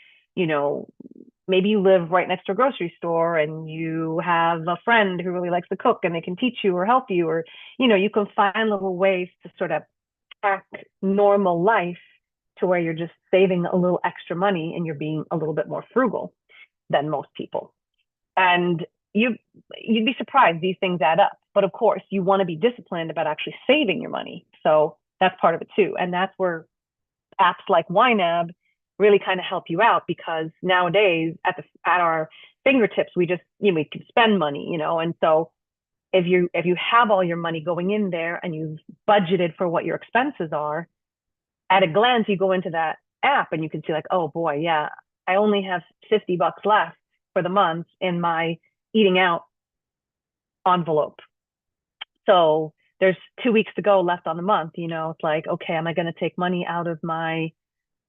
maybe you live right next to a grocery store and you have a friend who really likes to cook and they can teach you or help you, or, you can find little ways to sort of hack normal life to where you're just saving a little extra money and you're being a little bit more frugal than most people. And you'd be surprised, these things add up. But of course, you want to be disciplined about actually saving your money. So that's part of it too. And that's where apps like YNAB really kind of help you out, because nowadays at our fingertips, we just, we can spend money, and so if you have all your money going in there and you've budgeted for what your expenses are, at a glance, you go into that app and you can see like, oh boy, yeah, I only have $50 left for the month in my eating out envelope. So there's 2 weeks to go left on the month. It's like, okay, am I going to take money out of my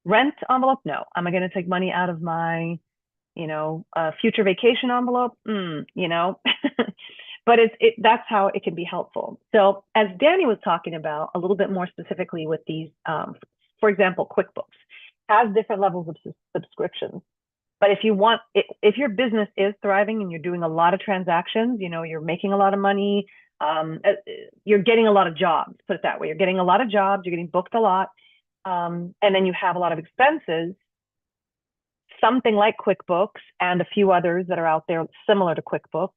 rent envelope? No. Am I going to take money out of my, future vacation envelope? but that's how it can be helpful. So as Danny was talking about a little bit more specifically with these, for example, QuickBooks has different levels of subscriptions. But if your business is thriving and you're doing a lot of transactions, you're making a lot of money, you're getting a lot of jobs, put it that way. You're getting a lot of jobs, you're getting booked a lot, and then you have a lot of expenses. Something like QuickBooks and a few others that are out there similar to QuickBooks,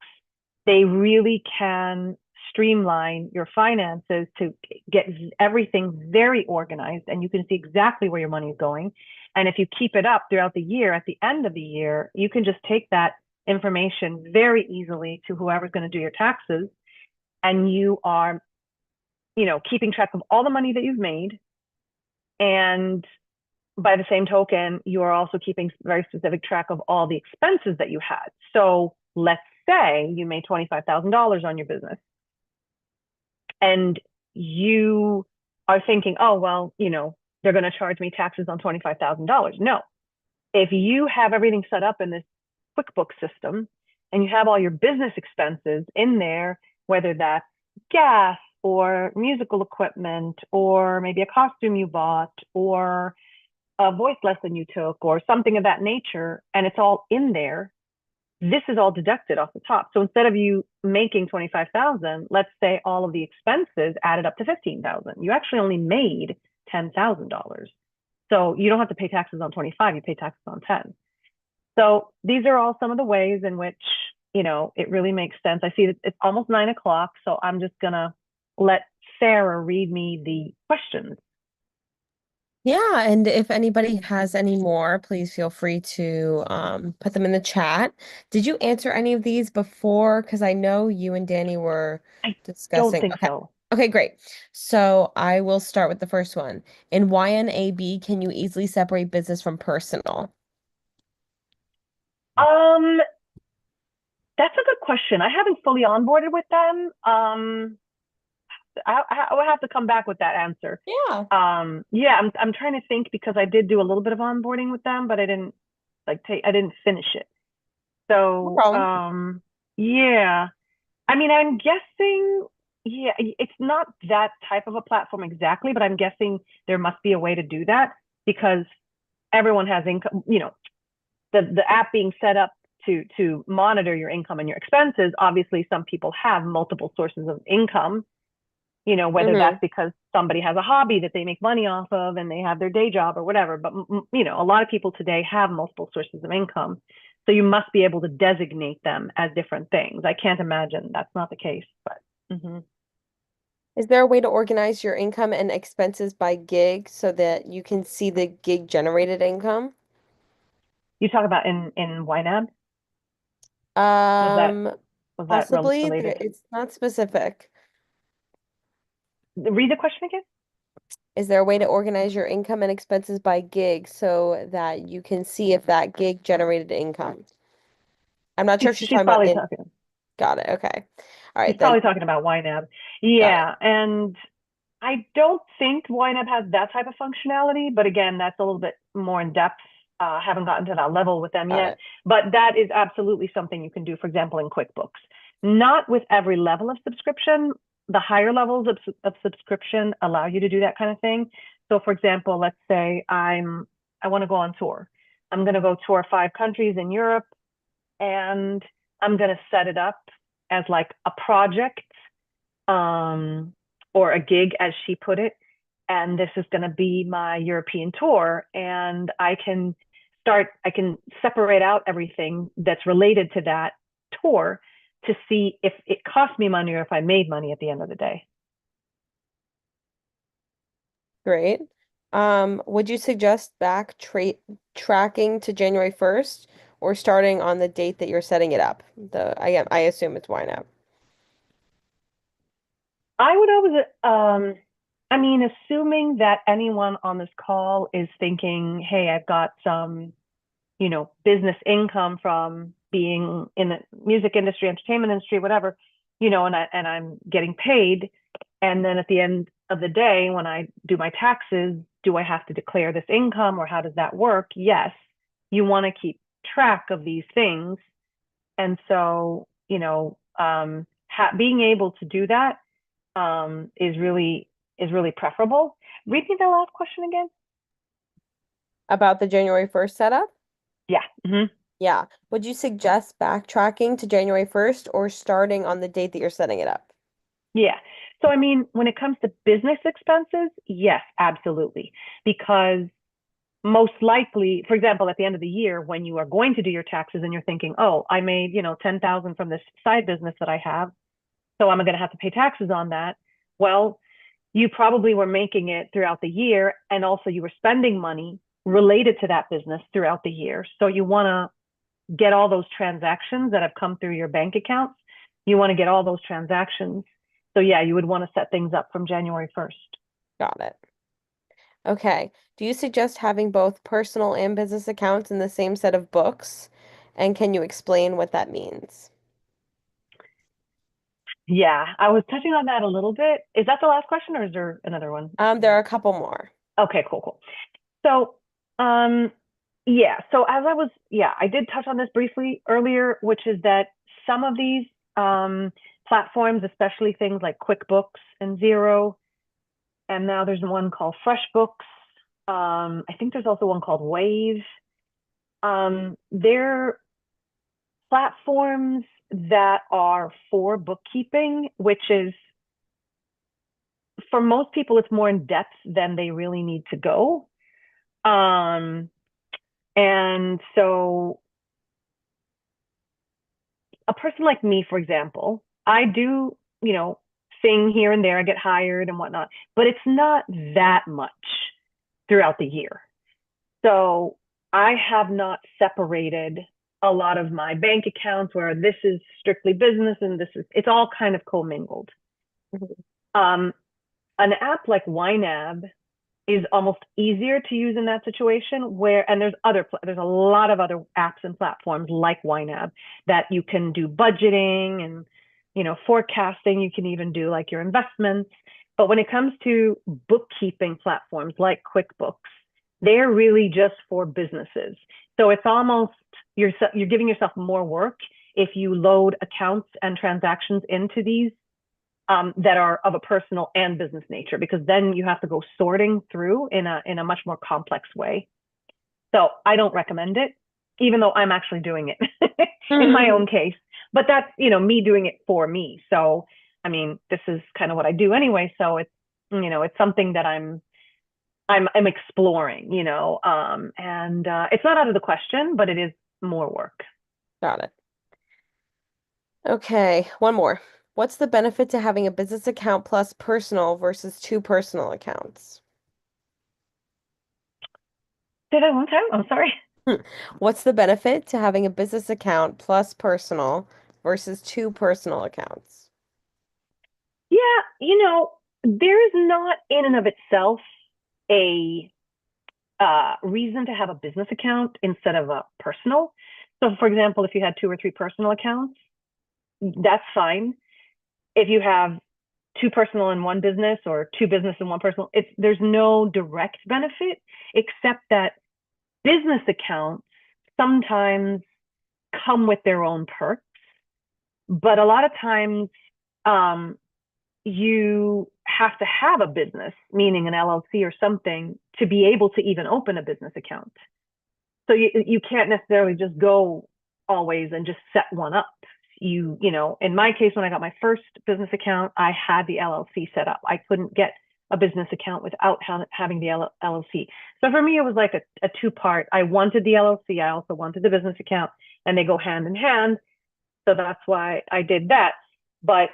they really can streamline your finances to get everything very organized, and you can see exactly where your money is going. And if you keep it up throughout the year, at the end of the year, you can just take that information very easily to whoever's going to do your taxes, and you are, keeping track of all the money that you've made. And by the same token, you are also keeping very specific track of all the expenses that you had. So let's say you made $25,000 on your business and you are thinking, oh, well, they're going to charge me taxes on $25,000. No, if you have everything set up in this QuickBooks system and you have all your business expenses in there, whether that's gas or musical equipment, or maybe a costume you bought, or a voice lesson you took, or something of that nature, and it's all in there, this is all deducted off the top. So instead of you making 25,000, let's say all of the expenses added up to 15,000. You actually only made $10,000. So you don't have to pay taxes on 25, you pay taxes on 10. So these are all some of the ways in which, it really makes sense. I see that it's almost 9 o'clock, so I'm just gonna let Sarah read me the questions. Yeah, and if anybody has any more, please feel free to put them in the chat. Did you answer any of these before? Because I know you and Danny were I discussing. don't think Okay. so. Okay, great. So I will start with the first one. In YNAB, can you easily separate business from personal? That's a good question. I haven't fully onboarded with them. I will have to come back with that answer. Yeah. Yeah, I'm trying to think, because I did do a little bit of onboarding with them, but I didn't I didn't finish it. No So, problem. yeah. I mean, I'm guessing, yeah, it's not that type of a platform exactly, but I'm guessing there must be a way to do that, because everyone has income, the app being set up to monitor your income and your expenses. Obviously, some people have multiple sources of income, whether that's because somebody has a hobby that they make money off of and they have their day job or whatever. But, a lot of people today have multiple sources of income. So you must be able to designate them as different things. I can't imagine that's not the case, but. Is there a way to organize your income and expenses by gig so that you can see the gig generated income? You talk about in YNAB? Was that Possibly. related? It's not specific. Read the question again. Is there a way to organize your income and expenses by gig so that you can see if that gig generated income? I'm not sure if she's She's talking about probably in. talking. Got it. Okay. All She's right, then. probably talking about YNAB. Yeah, and I don't think YNAB has that type of functionality, but again, that's a little bit more in depth. Haven't gotten to that level with them Got yet, it. but that is absolutely something you can do, for example, in QuickBooks. Not with every level of subscription. The higher levels of subscription allow you to do that kind of thing. So for example, let's say I want to go on tour. I'm going to go tour 5 countries in Europe, and I'm going to set it up as like a project, or a gig, as she put it. And this is going to be my European tour. And I can separate out everything that's related to that tour to see if it cost me money or if I made money at the end of the day. Great. Would you suggest tracking to January 1st or starting on the date that you're setting it up? I assume it's YNAB. I would always, I mean, assuming that anyone on this call is thinking, hey, I've got some, business income from being in the music industry, entertainment industry, whatever, and I'm getting paid. And then at the end of the day, when I do my taxes, do I have to declare this income, or how does that work? Yes, you want to keep track of these things. And so, being able to do that is really preferable. Read me the last question again. About the January 1st setup? Yeah. Yeah. Would you suggest backtracking to January 1st or starting on the date that you're setting it up? Yeah. So, I mean, when it comes to business expenses, yes, absolutely. Because most likely, for example, at the end of the year, when you are going to do your taxes and you're thinking, oh, I made, 10,000 from this side business that I have, so I'm going to have to pay taxes on that. Well, you probably were making it throughout the year, and also you were spending money related to that business throughout the year. So you want to get all those transactions that have come through your bank accounts. You want to get all those transactions. So yeah, you would want to set things up from January 1st. Got it. Okay. Do you suggest having both personal and business accounts in the same set of books? And can you explain what that means? Yeah, I was touching on that a little bit. Is that the last question or is there another one? There are a couple more. Okay, cool. So, yeah, so I did touch on this briefly earlier, which is that some of these platforms, especially things like QuickBooks and Xero, and now there's one called FreshBooks. I think there's also one called Wave. They're platforms that are for bookkeeping, which is, for most people, it's more in depth than they really need to go. And so a person like me, for example, I do, sing here and there, I get hired and whatnot, but it's not that much throughout the year. So I have not separated a lot of my bank accounts where this is strictly business and it's all kind of commingled. An app like YNAB is almost easier to use in that situation and there's a lot of other apps and platforms like YNAB that you can do budgeting and, forecasting. You can even do like your investments. But when it comes to bookkeeping platforms like QuickBooks, they're really just for businesses. So it's almost, you're giving yourself more work if you load accounts and transactions into these that are of a personal and business nature, because then you have to go sorting through in a much more complex way. So I don't recommend it, even though I'm actually doing it in my own case. But that's, me doing it for me. So, I mean, this is kind of what I do anyway. So it's, it's something that I'm exploring, and it's not out of the question, but it is more work. Got it. Okay, one more. What's the benefit to having a business account plus personal versus two personal accounts? Say that one time. I'm sorry. What's the benefit to having a business account plus personal versus two personal accounts? Yeah, there is not in and of itself a reason to have a business account instead of a personal. So, for example, if you had 2 or 3 personal accounts, that's fine. If you have 2 personal and 1 business, or 2 business and 1 personal, there's no direct benefit, except that business accounts sometimes come with their own perks. But a lot of times, you have to have a business, meaning an LLC or something, to be able to even open a business account. So you can't necessarily just go always and just set one up. In my case, when I got my first business account, I had the LLC set up. I couldn't get a business account without having the LLC. So for me, it was like a 2-part. I wanted the LLC. I also wanted the business account, and they go hand in hand. So that's why I did that. But,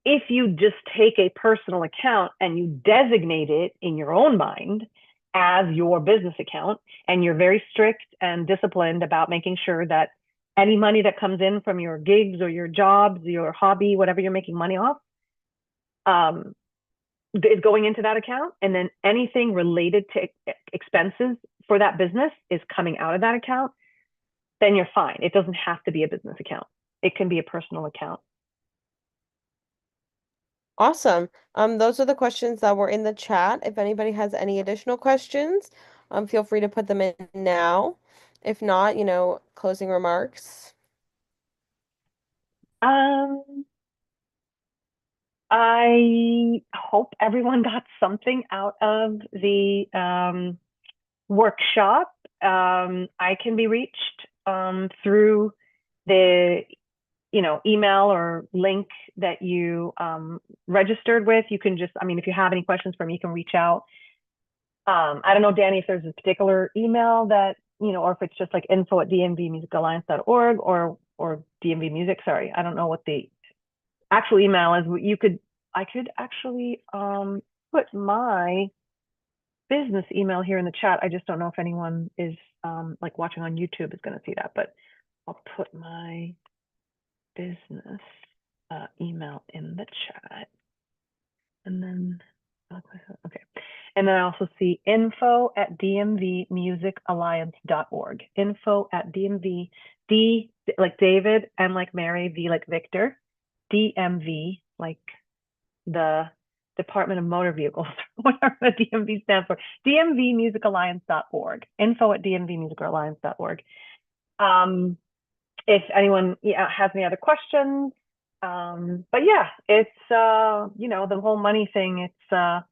if you just take a personal account and you designate it in your own mind as your business account, and you're very strict and disciplined about making sure that any money that comes in from your gigs or your jobs, your hobby, whatever you're making money off, is going into that account, and then anything related to expenses for that business is coming out of that account, then you're fine. It doesn't have to be a business account. It can be a personal account. Awesome. Those are the questions that were in the chat. If anybody has any additional questions, feel free to put them in now. If not, closing remarks. Um, I hope everyone got something out of the workshop. I can be reached through the email or link that you registered with. You can just, I mean, if you have any questions for me, you can reach out. I don't know, Danny, if there's a particular email that, or if it's just like info@dmvmusicalliance.org or DMV Music, sorry. I don't know what the actual email is. I could actually put my business email here in the chat. I just don't know if anyone is like watching on YouTube is going to see that, but I'll put my business email in the chat. And then, okay. And then I also see info@dmvmusicalliance.org. Info@dmv, D like David, M like Mary, V like Victor, DMV like the Department of Motor Vehicles, whatever the DMV stands for, dmvmusicalliance.org, info@dmvmusicalliance.org. If anyone has any other questions, but yeah, it's the whole money thing. It's a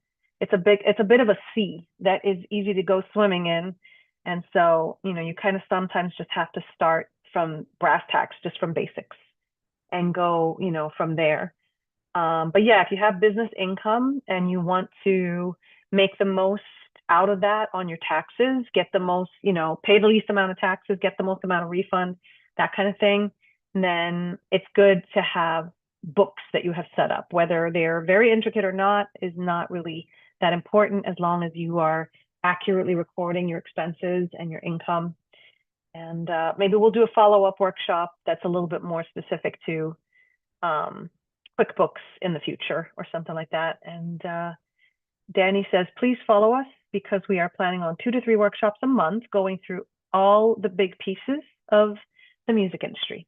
bit of a sea that is easy to go swimming in, and so you kind of sometimes just have to start from brass tacks, just from basics, and go from there. But yeah, if you have business income and you want to make the most out of that on your taxes, get the most, pay the least amount of taxes, get the most amount of refund, that kind of thing, then it's good to have books that you have set up. Whether they're very intricate or not is not really that important, as long as you are accurately recording your expenses and your income. And maybe we'll do a follow-up workshop that's a little bit more specific to QuickBooks in the future or something like that. And Danny says, please follow us because we are planning on 2 to 3 workshops a month going through all the big pieces of the music industry.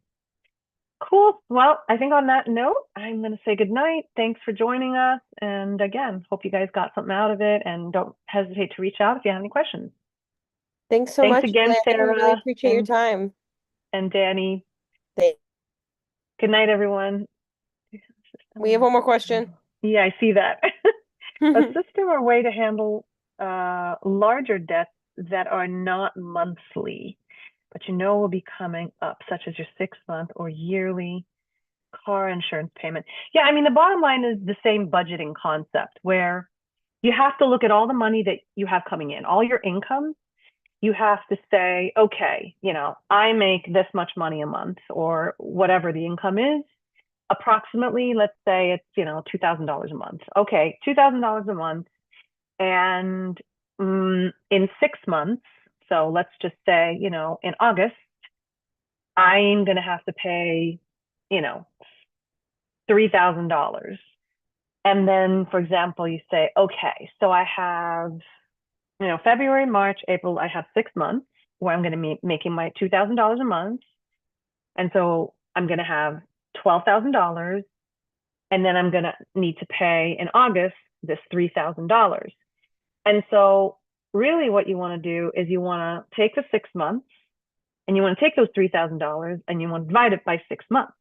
Cool. Well, I think on that note, I'm going to say good night. Thanks for joining us. And again, hope you guys got something out of it, and don't hesitate to reach out if you have any questions. Thanks so Thanks much, again, Lynn. Sarah. Really appreciate your time. And Danny. Thanks. Good night, everyone. We have one more question. Yeah, I see that. A system or way to handle larger debts that are not monthly, but will be coming up, such as your 6-month or yearly car insurance payment. Yeah, I mean, the bottom line is the same budgeting concept, where you have to look at all the money that you have coming in, all your income. You have to say, okay, I make this much money a month, or whatever the income is. Approximately, let's say it's, $2,000 a month. Okay, $2,000 a month. And in 6 months, so let's just say, in August, I'm going to have to pay, $3,000. And then, for example, you say, okay, so I have, February, March, April, I have 6 months where I'm going to be making my $2,000 a month. And so I'm going to have $12,000. And then I'm going to need to pay in August this $3,000. And so really what you want to do is you want to take the 6 months, and you want to take those $3,000 and you want to divide it by 6 months.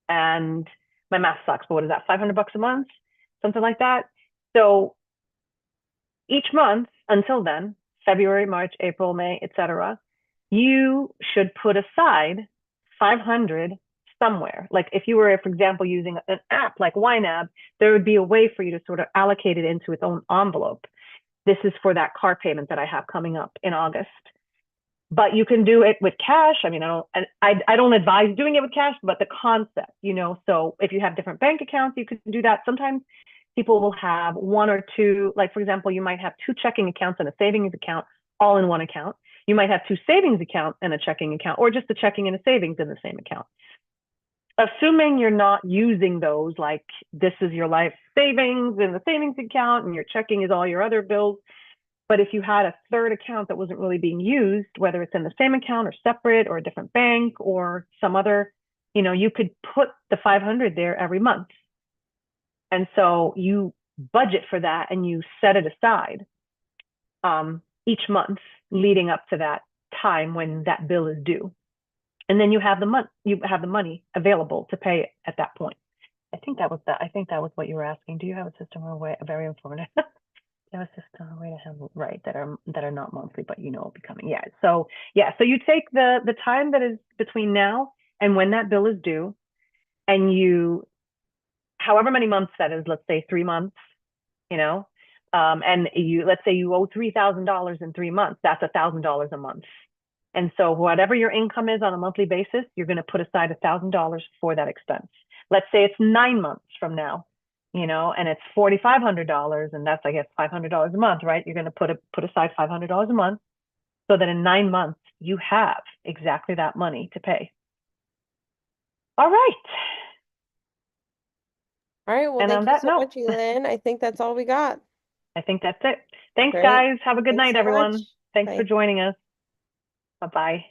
And my math sucks, but what is that, $500 a month? Something like that. So each month until then, February, March, April, May, etc., you should put aside 500 somewhere. Like if you were, for example, using an app like YNAB, there would be a way for you to sort of allocate it into its own envelope. This is for that car payment that I have coming up in August. But you can do it with cash. I mean, I don't advise doing it with cash, but the concept, so if you have different bank accounts, you can do that. Sometimes people will have 1 or 2, like for example, you might have 2 checking accounts and a savings account all in one account. You might have 2 savings accounts and a checking account, or just a checking and a savings in the same account. Assuming you're not using those, like this is your life savings in the savings account and your checking is all your other bills. But if you had a third account that wasn't really being used, whether it's in the same account or separate or a different bank or some other, you could put the 500 there every month. And so you budget for that and you set it aside each month leading up to that time when that bill is due. And then you have the money available to pay at that point. I think that was what you were asking. Do you have a system or a way, very informative? Do you have a system or a way to handle, right, that are not monthly, but will be coming. Yeah. So you take the time that is between now and when that bill is due, and you, however many months that is, let's say 3 months, and let's say you owe $3,000 in 3 months, that's $1,000 a month. And so whatever your income is on a monthly basis, you're going to put aside $1,000 for that expense. Let's say it's 9 months from now, and it's $4,500, and that's, I guess, $500 a month, right? You're going to put aside $500 a month, so that in 9 months you have exactly that money to pay. All right. All right. Well, And thank on you that so note, much, Elin. I think that's all we got. I think that's it. Thanks, Great. guys. Have a good Thanks night, so everyone. much. Thanks for Bye. joining us. Bye-bye.